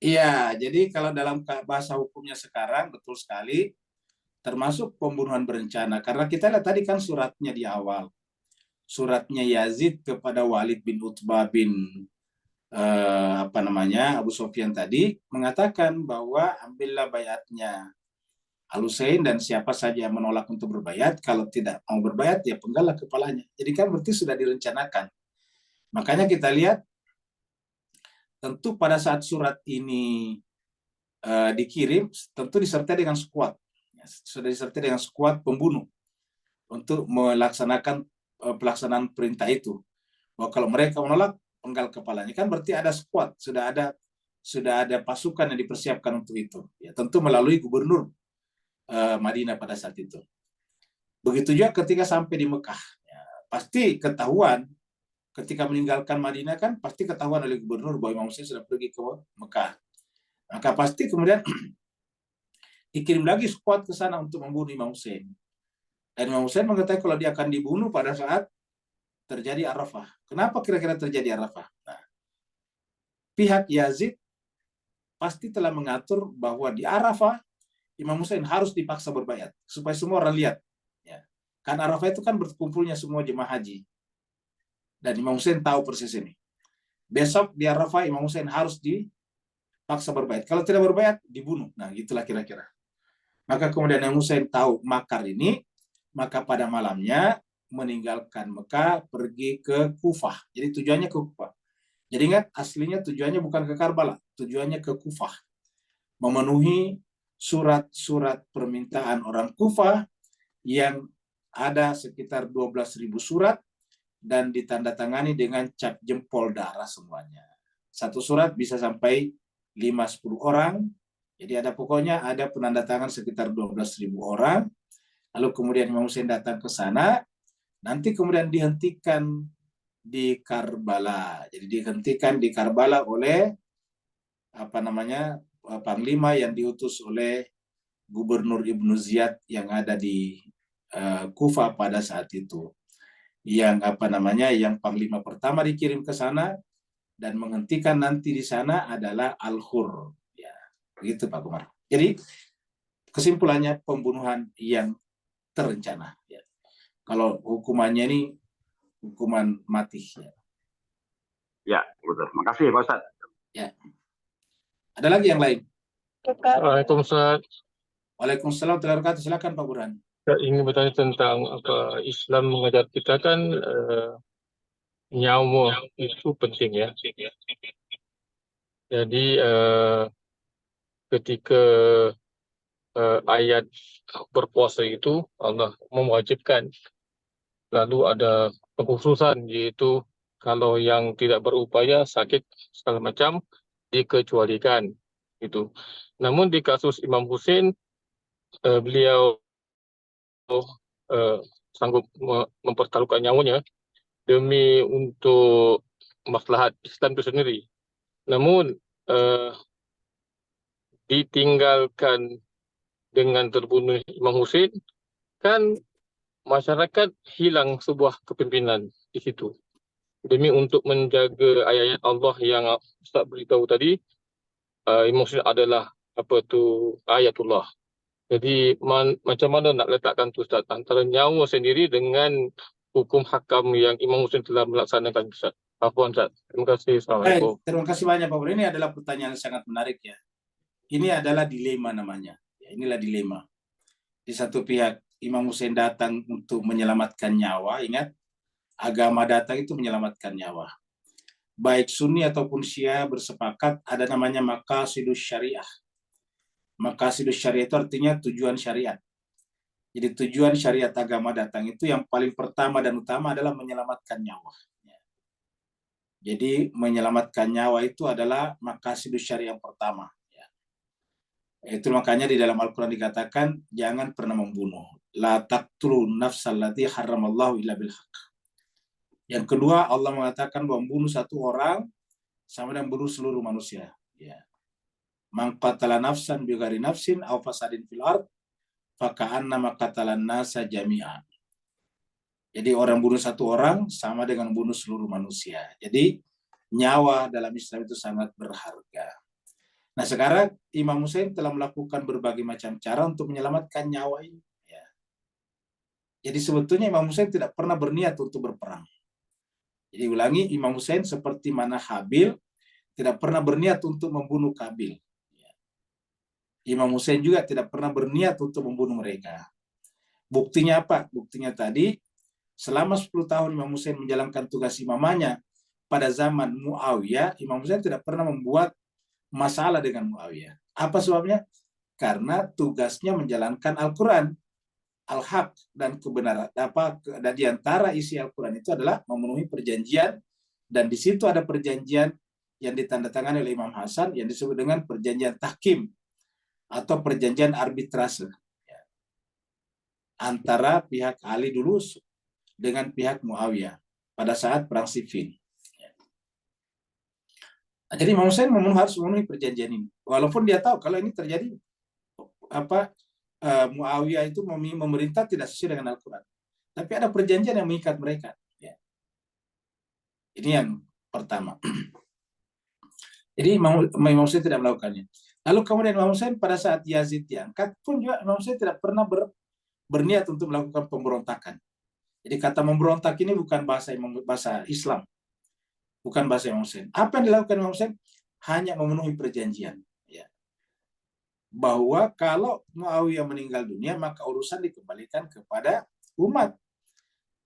Iya, jadi kalau dalam bahasa hukumnya sekarang betul sekali termasuk pembunuhan berencana. Karena kita lihat tadi kan suratnya di awal. Suratnya Yazid kepada Walid bin Utbah bin Abu Sufyan tadi mengatakan bahwa ambillah bayatnya Al-Husain dan siapa saja yang menolak untuk berbayat, kalau tidak mau berbayat ya penggallah kepalanya. Jadi kan berarti sudah direncanakan. Makanya kita lihat tentu pada saat surat ini dikirim, tentu disertai dengan skuad. Sudah disertai dengan skuad pembunuh untuk melaksanakan pelaksanaan perintah itu. Bahwa kalau mereka menolak, penggal kepalanya. Kan berarti ada skuad, sudah ada pasukan yang dipersiapkan untuk itu. Ya, tentu melalui gubernur Madinah pada saat itu. Begitu juga ketika sampai di Mekah. Ya, pasti ketahuan ketika meninggalkan Madinah, kan pasti ketahuan oleh gubernur bahwa Imam Hussein sudah pergi ke Mekah. Maka pasti kemudian dikirim lagi skuad ke sana untuk membunuh Imam Hussein. Dan Imam Hussein mengetahui kalau dia akan dibunuh pada saat terjadi Arafah. Kenapa kira-kira terjadi Arafah? Nah, pihak Yazid pasti telah mengatur bahwa di Arafah Imam Hussein harus dipaksa berbayat supaya semua orang lihat. Ya. Kan Arafah itu kan berkumpulnya semua jemaah haji. Dan Imam Hussein tahu persis ini. Besok di Arafah Imam Hussein harus dipaksa berbayat. Kalau tidak berbayat, dibunuh. Nah, itulah kira-kira. Maka kemudian Imam Hussein tahu makar ini, maka pada malamnya meninggalkan Mekah, pergi ke Kufah. Jadi tujuannya ke Kufah. Jadi ingat, aslinya tujuannya bukan ke Karbala, tujuannya ke Kufah. Memenuhi surat-surat permintaan orang Kufah yang ada sekitar 12.000 surat dan ditandatangani dengan cap jempol darah semuanya. Satu surat bisa sampai 5-10 orang. Jadi pokoknya ada penandatangan sekitar 12.000 orang. Lalu kemudian Imam Hussein datang ke sana. Nanti kemudian dihentikan di Karbala. Jadi dihentikan di Karbala oleh panglima yang diutus oleh Gubernur Ibnu Ziyad yang ada di Kufah pada saat itu. Yang yang panglima pertama dikirim ke sana dan menghentikan nanti di sana adalah Al-Hur. Ya, begitu Pak Kumar. Jadi kesimpulannya pembunuhan yang terencana. Ya. Kalau hukumannya ini hukuman mati. Ya, ya betul. Makasih Pak Ustaz. Ya. Ada lagi yang lain? Waalaikumsalam. Waalaikumsalam warahmatullahi wabarakatuh. Silakan Pak Burhan. Saya ingin bertanya tentang Islam mengajar kita kan nyawa itu penting ya. Jadi ketika ayat berpuasa itu Allah mewajibkan, lalu ada pengkhususan, yaitu kalau yang tidak berupaya, sakit segala macam dikecualikan itu. Namun di kasus Imam Hussein, beliau sanggup mempertaruhkan nyawanya demi untuk maslahat Islam itu sendiri. Namun ditinggalkan dengan terbunuh Imam Hussein, kan masyarakat hilang sebuah kepimpinan di situ. Demi untuk menjaga ayat-ayat Allah yang Ustaz beritahu tadi, Imam Hussein adalah ayatullah. Jadi macam mana nak letakkan tu Ustaz antara nyawa sendiri dengan hukum hakam yang Imam Hussein telah melaksanakan, Ustaz? Afwan Ustaz. Terima kasih. Assalamualaikum. Terima kasih banyak Pak Bro. Ini adalah pertanyaan yang sangat menarik ya. Ini adalah dilema namanya. Ya, inilah dilema. Di satu pihak Imam Hussein datang untuk menyelamatkan nyawa. Ingat, agama datang itu menyelamatkan nyawa. Baik Sunni ataupun Syiah bersepakat ada namanya maqasidus syariah. Maqasidus syariah itu artinya tujuan syariat. Jadi tujuan syariat agama datang itu yang paling pertama dan utama adalah menyelamatkan nyawa. Jadi menyelamatkan nyawa itu adalah maqasidus syariah yang pertama. Itu makanya di dalam Al-Quran dikatakan jangan pernah membunuh. La taqtulu nafsal lati haramallahu illa bil haqq. Yang kedua Allah mengatakan bahwa membunuh satu orang sama dengan membunuh seluruh manusia. Ya. Man qatala nafsan bighairi nafsin aw fasadin fil ard faka'annama qatalan nasa jami'a. Jadi orang bunuh satu orang sama dengan bunuh seluruh manusia. Jadi nyawa dalam Islam itu sangat berharga. Nah sekarang Imam Hussein telah melakukan berbagai macam cara untuk menyelamatkan nyawa ini. Ya. Jadi sebetulnya Imam Hussein tidak pernah berniat untuk berperang. Jadi ulangi, Imam Hussein seperti mana Habil tidak pernah berniat untuk membunuh Qabil. Ya. Imam Hussein juga tidak pernah berniat untuk membunuh mereka. Buktinya apa? Buktinya tadi, selama 10 tahun Imam Hussein menjalankan tugas imamanya pada zaman Muawiyah, Imam Hussein tidak pernah membuat masalah dengan Muawiyah. Apa sebabnya? Karena tugasnya menjalankan Al-Quran, Al-Haq dan kebenaran. Dan di antara isi Al-Quran itu adalah memenuhi perjanjian, dan di situ ada perjanjian yang ditandatangani oleh Imam Hasan yang disebut dengan perjanjian tahkim atau perjanjian arbitrase antara pihak Ali dulu dengan pihak Muawiyah pada saat perang Siffin. Nah, jadi Imam Hussein harus memenuhi perjanjian ini. Walaupun dia tahu kalau ini terjadi Muawiyah itu memerintah tidak sesuai dengan Al-Quran. Tapi ada perjanjian yang mengikat mereka. Ya. Ini yang pertama. Jadi Imam Hussein tidak melakukannya. Lalu kemudian Imam Hussein pada saat Yazid diangkat pun juga Imam Hussein tidak pernah berniat untuk melakukan pemberontakan. Jadi kata memberontak ini bukan bahasa Islam. Bukan bahasa Imam Hussein. Apa yang dilakukan Imam Hussein? Hanya memenuhi perjanjian. Ya. Bahwa kalau Muawiyah meninggal dunia, maka urusan dikembalikan kepada umat.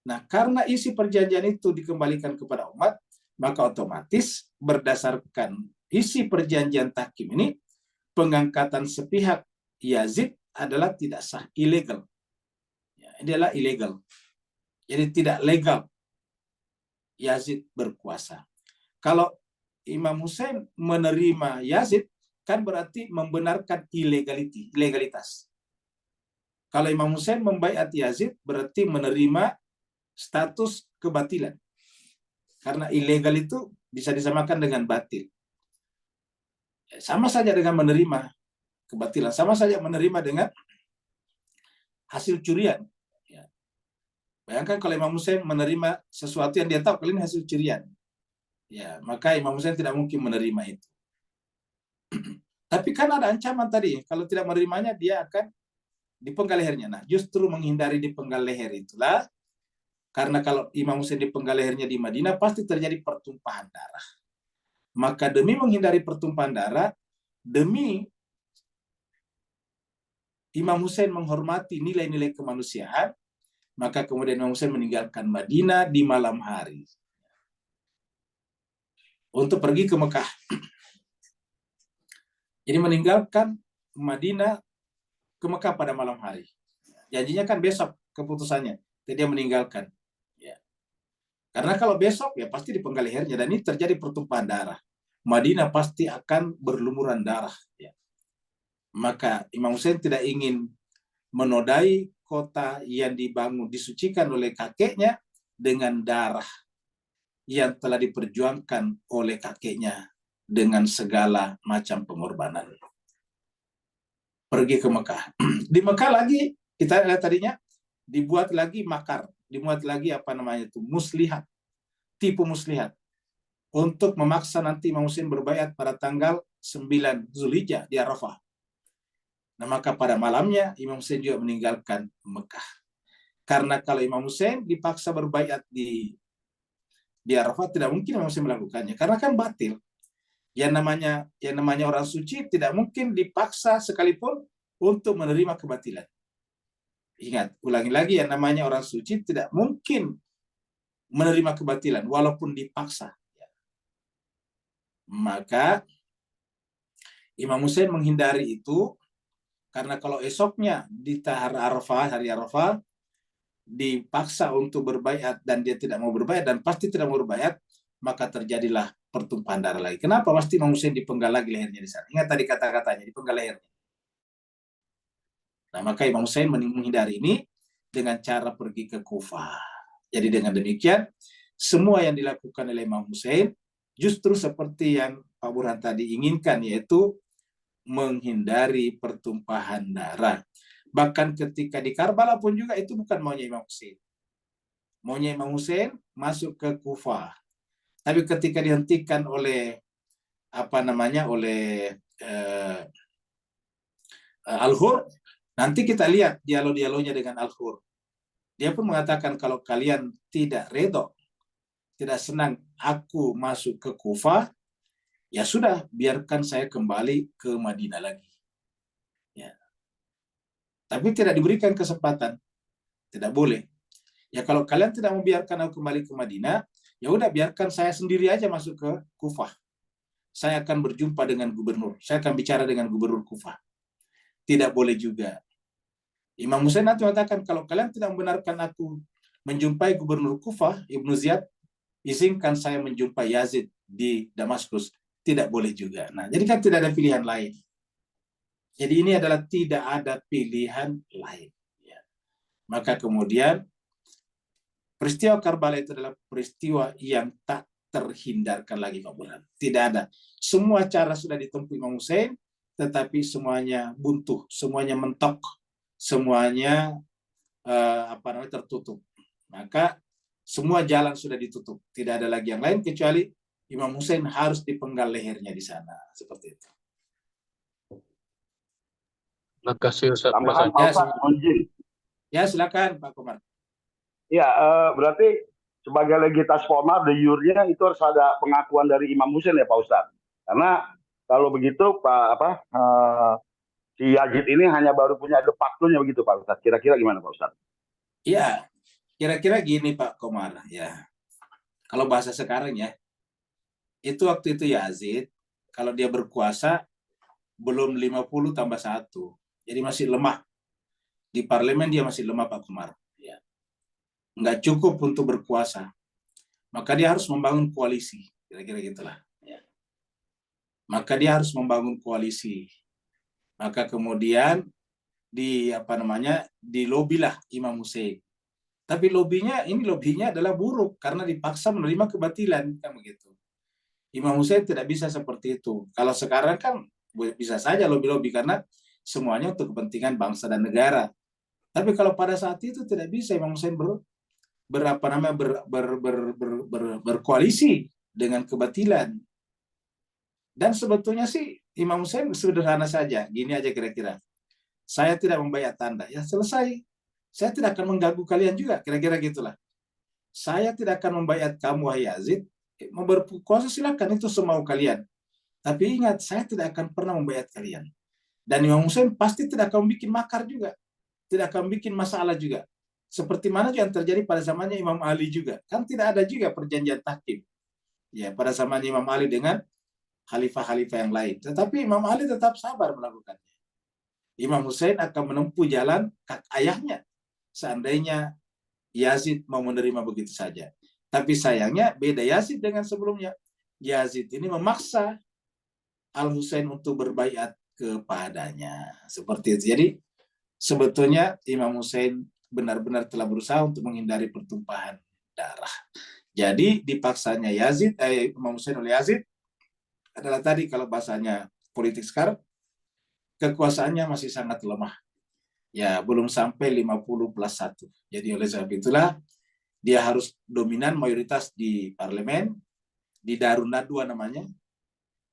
Nah, karena isi perjanjian itu dikembalikan kepada umat, maka otomatis berdasarkan isi perjanjian tahkim ini, pengangkatan sepihak Yazid adalah tidak sah, ilegal. Ya, ini adalah ilegal. Jadi tidak legal Yazid berkuasa. Kalau Imam Hussein menerima Yazid, kan berarti membenarkan ilegalitas. Kalau Imam Hussein membaiat Yazid, berarti menerima status kebatilan. Karena ilegal itu bisa disamakan dengan batil. Sama saja dengan menerima kebatilan. Sama saja menerima dengan hasil curian. Bayangkan kalau Imam Hussein menerima sesuatu yang dia tahu kalau ini hasil curian. Ya, maka Imam Hussein tidak mungkin menerima itu. Tapi kan ada ancaman tadi, kalau tidak menerimanya dia akan dipenggal lehernya. Nah, justru menghindari dipenggal leher itulah, karena kalau Imam Hussein dipenggal lehernya di Madinah pasti terjadi pertumpahan darah. Maka demi menghindari pertumpahan darah, demi Imam Hussein menghormati nilai-nilai kemanusiaan, maka kemudian Imam Hussein meninggalkan Madinah di malam hari untuk pergi ke Mekah. Jadi meninggalkan Madinah ke Mekah pada malam hari. Janjinya kan besok keputusannya. Jadi dia meninggalkan. Ya. Karena kalau besok ya pasti dipenggal lehernya, dan ini terjadi pertumpahan darah. Madinah pasti akan berlumuran darah. Ya. Maka Imam Hussein tidak ingin menodai kota yang dibangun, disucikan oleh kakeknya dengan darah yang telah diperjuangkan oleh kakeknya dengan segala macam pengorbanan. Pergi ke Mekah. Di Mekah lagi, kita lihat tadinya, dibuat lagi makar, dibuat lagi muslihat, tipu muslihat, untuk memaksa nanti Imam Hussein berbaiat pada tanggal 9 Zulhijjah di Arafah. Nah, maka pada malamnya Imam Hussein juga meninggalkan Mekah. Karena kalau Imam Hussein dipaksa berbaiat di Arafah, tidak mungkin Imam Hussein melakukannya, karena kan batil. Yang namanya orang suci tidak mungkin dipaksa sekalipun untuk menerima kebatilan. Ingat, ulangi lagi, yang namanya orang suci tidak mungkin menerima kebatilan walaupun dipaksa. Maka Imam Hussein menghindari itu, karena kalau esoknya di hari Arafah dipaksa untuk berbaiat dan dia tidak mau berbaiat dan pasti tidak mau berbaiat, maka terjadilah pertumpahan darah lagi. Kenapa pasti Imam Hussein dipenggal lagi lehernya di sana? Ingat tadi kata-katanya, dipenggal lehernya. Nah, maka Imam Hussein menghindari ini dengan cara pergi ke Kufah. Jadi dengan demikian, semua yang dilakukan oleh Imam Hussein justru seperti yang Pak Burhan tadi inginkan, yaitu menghindari pertumpahan darah. Bahkan ketika di Karbala pun juga itu bukan maunya Imam Hussein. Maunya Imam Hussein masuk ke Kufah. Tapi ketika dihentikan oleh Al-Hur, nanti kita lihat dialog-dialognya dengan Al-Hur. Dia pun mengatakan, kalau kalian tidak redho, tidak senang aku masuk ke Kufah, ya sudah, biarkan saya kembali ke Madinah lagi. Ya. Tapi tidak diberikan kesempatan, tidak boleh. Ya kalau kalian tidak membiarkan aku kembali ke Madinah, ya udah, biarkan saya sendiri aja masuk ke Kufah. Saya akan berjumpa dengan gubernur. Saya akan bicara dengan gubernur Kufah. Tidak boleh juga. Imam Hussein nanti mengatakan, kalau kalian tidak membenarkan aku menjumpai gubernur Kufah, Ibnu Ziyad, izinkan saya menjumpai Yazid di Damaskus. Tidak boleh juga. Nah, jadi kan tidak ada pilihan lain. Jadi ini adalah tidak ada pilihan lain. Ya. Maka kemudian peristiwa Karbala itu adalah peristiwa yang tak terhindarkan lagi, Pak Burhan. Tidak ada. Semua cara sudah ditempuh Imam Hussein, tetapi semuanya buntu, semuanya mentok, semuanya tertutup. Maka semua jalan sudah ditutup. Tidak ada lagi yang lain kecuali Imam Hussein harus dipenggal lehernya di sana. Seperti itu. Terima kasih Ustaz. Tambahan Pak Ustaz, Ya, silakan Pak Komar. Ya, berarti sebagai legalitas formal de jure itu harus ada pengakuan dari Imam Hussein ya Pak Ustaz. Karena kalau begitu si Yazid ini hanya baru punya de facto-nya begitu Pak Ustaz. Kira-kira gimana Pak Ustaz? Ya, kira-kira gini Pak Komar ya. Kalau bahasa sekarang ya, itu waktu itu Yazid, kalau dia berkuasa belum 50 tambah 1. Jadi masih lemah. Di parlemen dia masih lemah Pak Komar. Ya. Nggak cukup untuk berkuasa. Maka dia harus membangun koalisi. Kira-kira gitulah. Ya. Maka dia harus membangun koalisi. Maka kemudian dilobilah Imam Hussein. Tapi lobinya adalah buruk karena dipaksa menerima kebatilan kan begitu. Imam Hussein tidak bisa seperti itu. Kalau sekarang kan bisa saja lobby-lobby karena semuanya untuk kepentingan bangsa dan negara. Tapi kalau pada saat itu tidak bisa Imam Hussein berkoalisi dengan kebatilan. Dan sebetulnya sih Imam Hussein sederhana saja. Gini aja kira-kira. Saya tidak membaiat Anda. Ya selesai. Saya tidak akan mengganggu kalian juga. Kira-kira gitulah. Saya tidak akan membaiat kamu, wahai Yazid. Mau berkuasa silakan, itu semau kalian. Tapi ingat, saya tidak akan pernah membaiat kalian. Dan Imam Hussein pasti tidak akan bikin makar juga. Tidak akan bikin masalah juga. Seperti mana yang terjadi pada zamannya Imam Ali juga. Kan tidak ada juga perjanjian tahkim. Ya, pada zaman Imam Ali dengan khalifah-khalifah yang lain. Tetapi Imam Ali tetap sabar melakukannya. Imam Hussein akan menempuh jalan ayahnya. Seandainya Yazid mau menerima begitu saja. Tapi sayangnya beda Yazid dengan sebelumnya. Yazid ini memaksa Al-Husain untuk berbaiat kepadanya. Seperti itu. Jadi sebetulnya Imam Husain benar-benar telah berusaha untuk menghindari pertumpahan darah. Jadi dipaksanya Imam Husain oleh Yazid adalah tadi kalau bahasanya politik sekarang, kekuasaannya masih sangat lemah. Ya, belum sampai 50+1. Jadi oleh sebab itulah dia harus dominan mayoritas di parlemen, di Darun Nadwa namanya,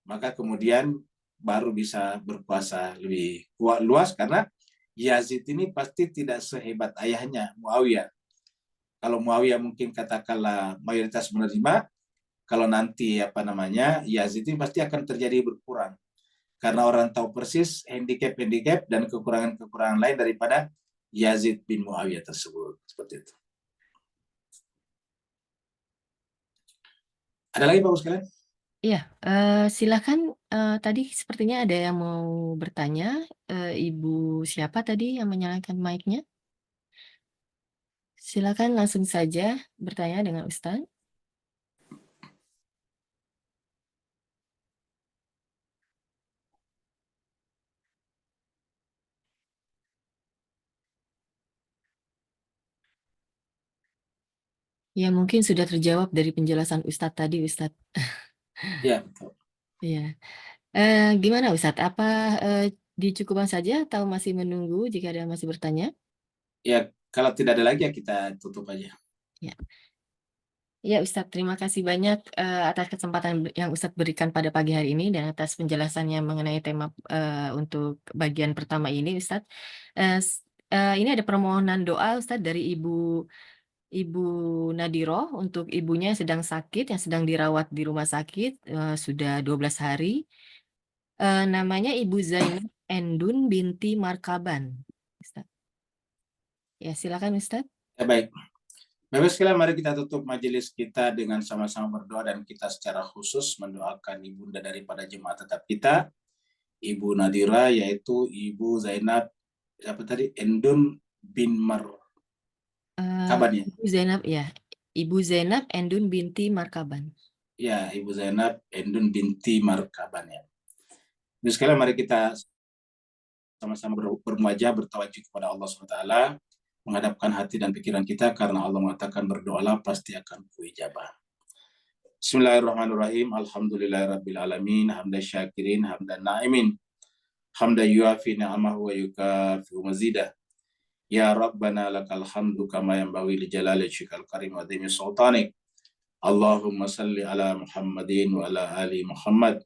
maka kemudian baru bisa berkuasa lebih luas, karena Yazid ini pasti tidak sehebat ayahnya Muawiyah. Kalau Muawiyah mungkin katakanlah mayoritas menerima, kalau nanti Yazid ini pasti akan terjadi berkurang. Karena orang tahu persis handicap dan kekurangan-kekurangan lain daripada Yazid bin Muawiyah tersebut. Seperti itu. Ada lagi Pak sekalian? Iya, silakan. Tadi sepertinya ada yang mau bertanya. Ibu siapa tadi yang menyalakan mic-nya? Silakan langsung saja bertanya dengan Ustaz. Ya, mungkin sudah terjawab dari penjelasan Ustadz tadi, Ustadz. Ya, betul. Iya. Gimana Ustadz? Apa dicukupkan saja atau masih menunggu jika ada yang masih bertanya? Ya, kalau tidak ada lagi ya kita tutup aja. Ya. Ya Ustadz, terima kasih banyak atas kesempatan yang Ustadz berikan pada pagi hari ini dan atas penjelasannya mengenai tema untuk bagian pertama ini Ustadz. Ini ada permohonan doa Ustadz dari Ibu Nadiro untuk ibunya yang sedang sakit, yang sedang dirawat di rumah sakit sudah 12 hari. Namanya Ibu Zainab Endun binti Markaban. Ustadz. Ya, silakan Ustadz. Ya, baik. Bapak sekalian, mari kita tutup majelis kita dengan sama-sama berdoa, dan kita secara khusus mendoakan ibunda daripada jemaat tetap kita, Ibu Nadira, yaitu Ibu Zainab Endun bin Markaban ya. Ibu Zainab ya. Ibu Zainab Endun binti Markaban. Ya, Ibu Zainab Endun binti Markaban ya. Bapak sekalian, mari kita sama-sama bermuajah, bertawajuh kepada Allah SWT, menghadapkan hati dan pikiran kita, karena Allah mengatakan berdoalah pasti akan kuijabah. Bismillahirrahmanirrahim. Alhamdulillahirabbil alamin, hamdan syakirin, hamdan na'imin, hamdan yuafi ni'amahu wa yukafi mazidah. Ya Rabbana lakal hamdu kama yanbaghi li jalali wajhikal karim wa dhimi sultanik. Allahumma salli ala Muhammadin wa ala ali Muhammad.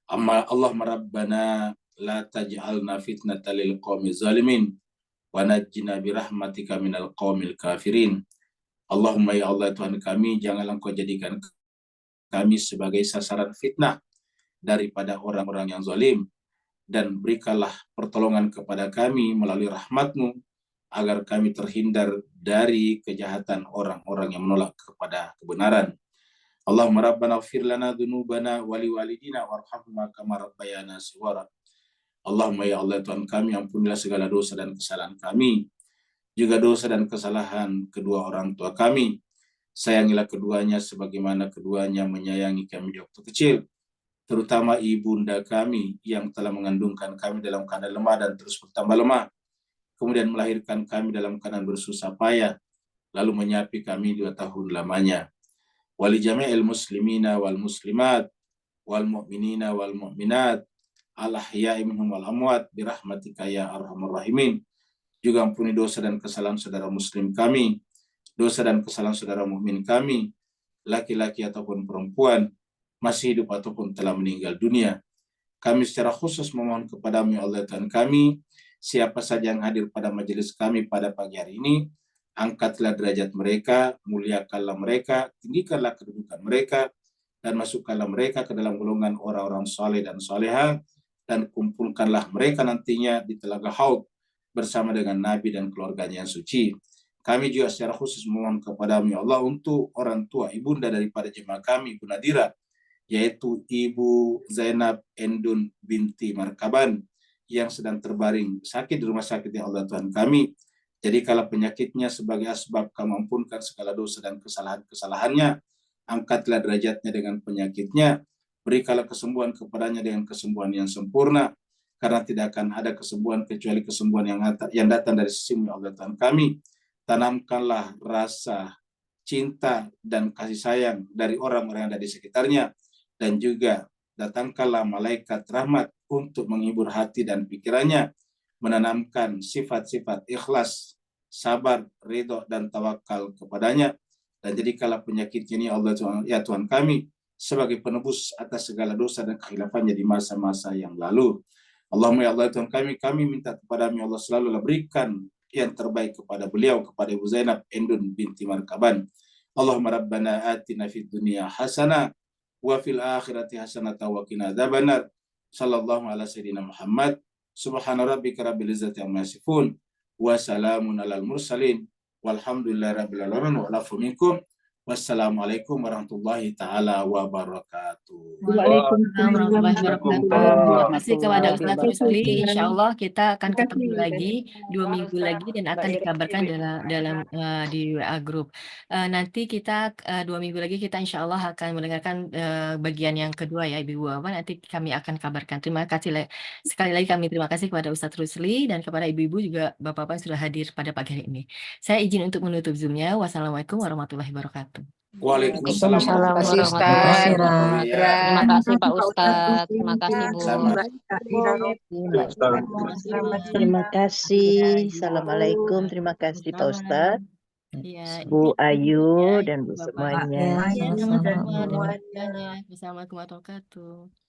Allahumma Rabbana la taj'alna fitnatan lil qaumi zalimin wa najjina birahmatika minal qaumil kafirin. Allahumma ya Allah Tuhan kami, janganlah Engkau jadikan kami sebagai sasaran fitnah daripada orang-orang yang zalim, dan berikanlah pertolongan kepada kami melalui rahmat-Mu agar kami terhindar dari kejahatan orang-orang yang menolak kepada kebenaran. Allahumma Rabbana ighfir lana dzunubana wa liwalidina warhamhuma kama rabbayana shighara. Allahumma ya Allah Tuhan kami, ampunilah segala dosa dan kesalahan kami, juga dosa dan kesalahan kedua orang tua kami. Sayangilah keduanya sebagaimana keduanya menyayangi kami di waktu kecil, terutama ibunda kami yang telah mengandungkan kami dalam keadaan lemah dan terus bertambah lemah, kemudian melahirkan kami dalam keadaan bersusah payah, lalu menyapi kami 2 tahun lamanya. Wali jami'il muslimina wal muslimat wal mu'minina wal mu'minat al-ahya'i minhum wal amwat birahmatika ya arhamar rahimin. Juga ampuni dosa dan kesalahan saudara muslim kami, dosa dan kesalahan saudara mukmin kami, laki-laki ataupun perempuan, masih hidup ataupun telah meninggal dunia. Kami secara khusus memohon kepadamu ya Allah Tuhan kami, siapa saja yang hadir pada majelis kami pada pagi hari ini, angkatlah derajat mereka, muliakanlah mereka, tinggikanlah kedudukan mereka, dan masukkanlah mereka ke dalam golongan orang-orang saleh dan salehah, dan kumpulkanlah mereka nantinya di telaga Haud bersama dengan Nabi dan keluarganya yang suci. Kami juga secara khusus memohon kepadamu ya Allah untuk orang tua ibunda daripada jemaah kami, Ibu Nadira, yaitu Ibu Zainab Endun binti Markaban, yang sedang terbaring sakit di rumah sakit ya Allah Tuhan kami. Jadi kalau penyakitnya sebagai asbab kamu ampunkan segala dosa dan kesalahan-kesalahannya, angkatlah derajatnya dengan penyakitnya, berikanlah kesembuhan kepadanya dengan kesembuhan yang sempurna, karena tidak akan ada kesembuhan kecuali kesembuhan yang datang dari sisi-Mu ya Allah Tuhan kami. Tanamkanlah rasa cinta dan kasih sayang dari orang-orang yang ada di sekitarnya, dan juga datangkanlah malaikat rahmat untuk menghibur hati dan pikirannya, menanamkan sifat-sifat ikhlas, sabar, ridho, dan tawakal kepadanya, dan jadikanlah penyakit ini Allah ya Tuhan kami sebagai penebus atas segala dosa dan kehilafannya di masa-masa yang lalu. Allahumma ya Allah Tuhan kami minta kepada-Mu ya Allah selalu berikan yang terbaik kepada beliau, kepada Ibu Zainab Endun binti Markaban. Allahumma rabbana atina fid dunya hasanah wa fil akhirati hasanah wa qina adzabannar. Sallallahu ala sayyidina Muhammad. Subhana rabbika rabbil izzati amma yasifun wa salamun alal mursalin walhamdulillahi rabbil alamin wa alafu minkum. Wassalamualaikum warahmatullahi taala wabarakatuh. Waalaikumsalam warahmatullahi wabarakatuh. Terima kasih kepada Ustaz Waalaikumsalam. Rusli. Insya Allah kita akan Terima ketemu kasih. lagi 2 minggu lagi dan akan dikabarkan dalam di WA Group. Nanti kita 2 minggu lagi kita insya Allah akan mendengarkan bagian yang kedua ya Ibu Wawan. Nanti kami akan kabarkan. Terima kasih sekali lagi kami terima kasih kepada Ustaz Rusli dan kepada ibu-ibu juga bapak-bapak yang sudah hadir pada pagi hari ini. Saya izin untuk menutup Zoom-nya. Wassalamualaikum warahmatullahi wabarakatuh. Waalaikumsalam Terima kasih warahmatullahi Ustaz. wabarakatuh. Terima kasih Pak Ustadz. Terima kasih Bu. Sama. Terima kasih. Assalamualaikum. Terima kasih Pak Ustadz, Ya, Bu Ayu, ya, dan Bu Bapak. semuanya. Ya, sama-sama. Sama-sama. Assalamualaikum warahmatullahi wabarakatuh.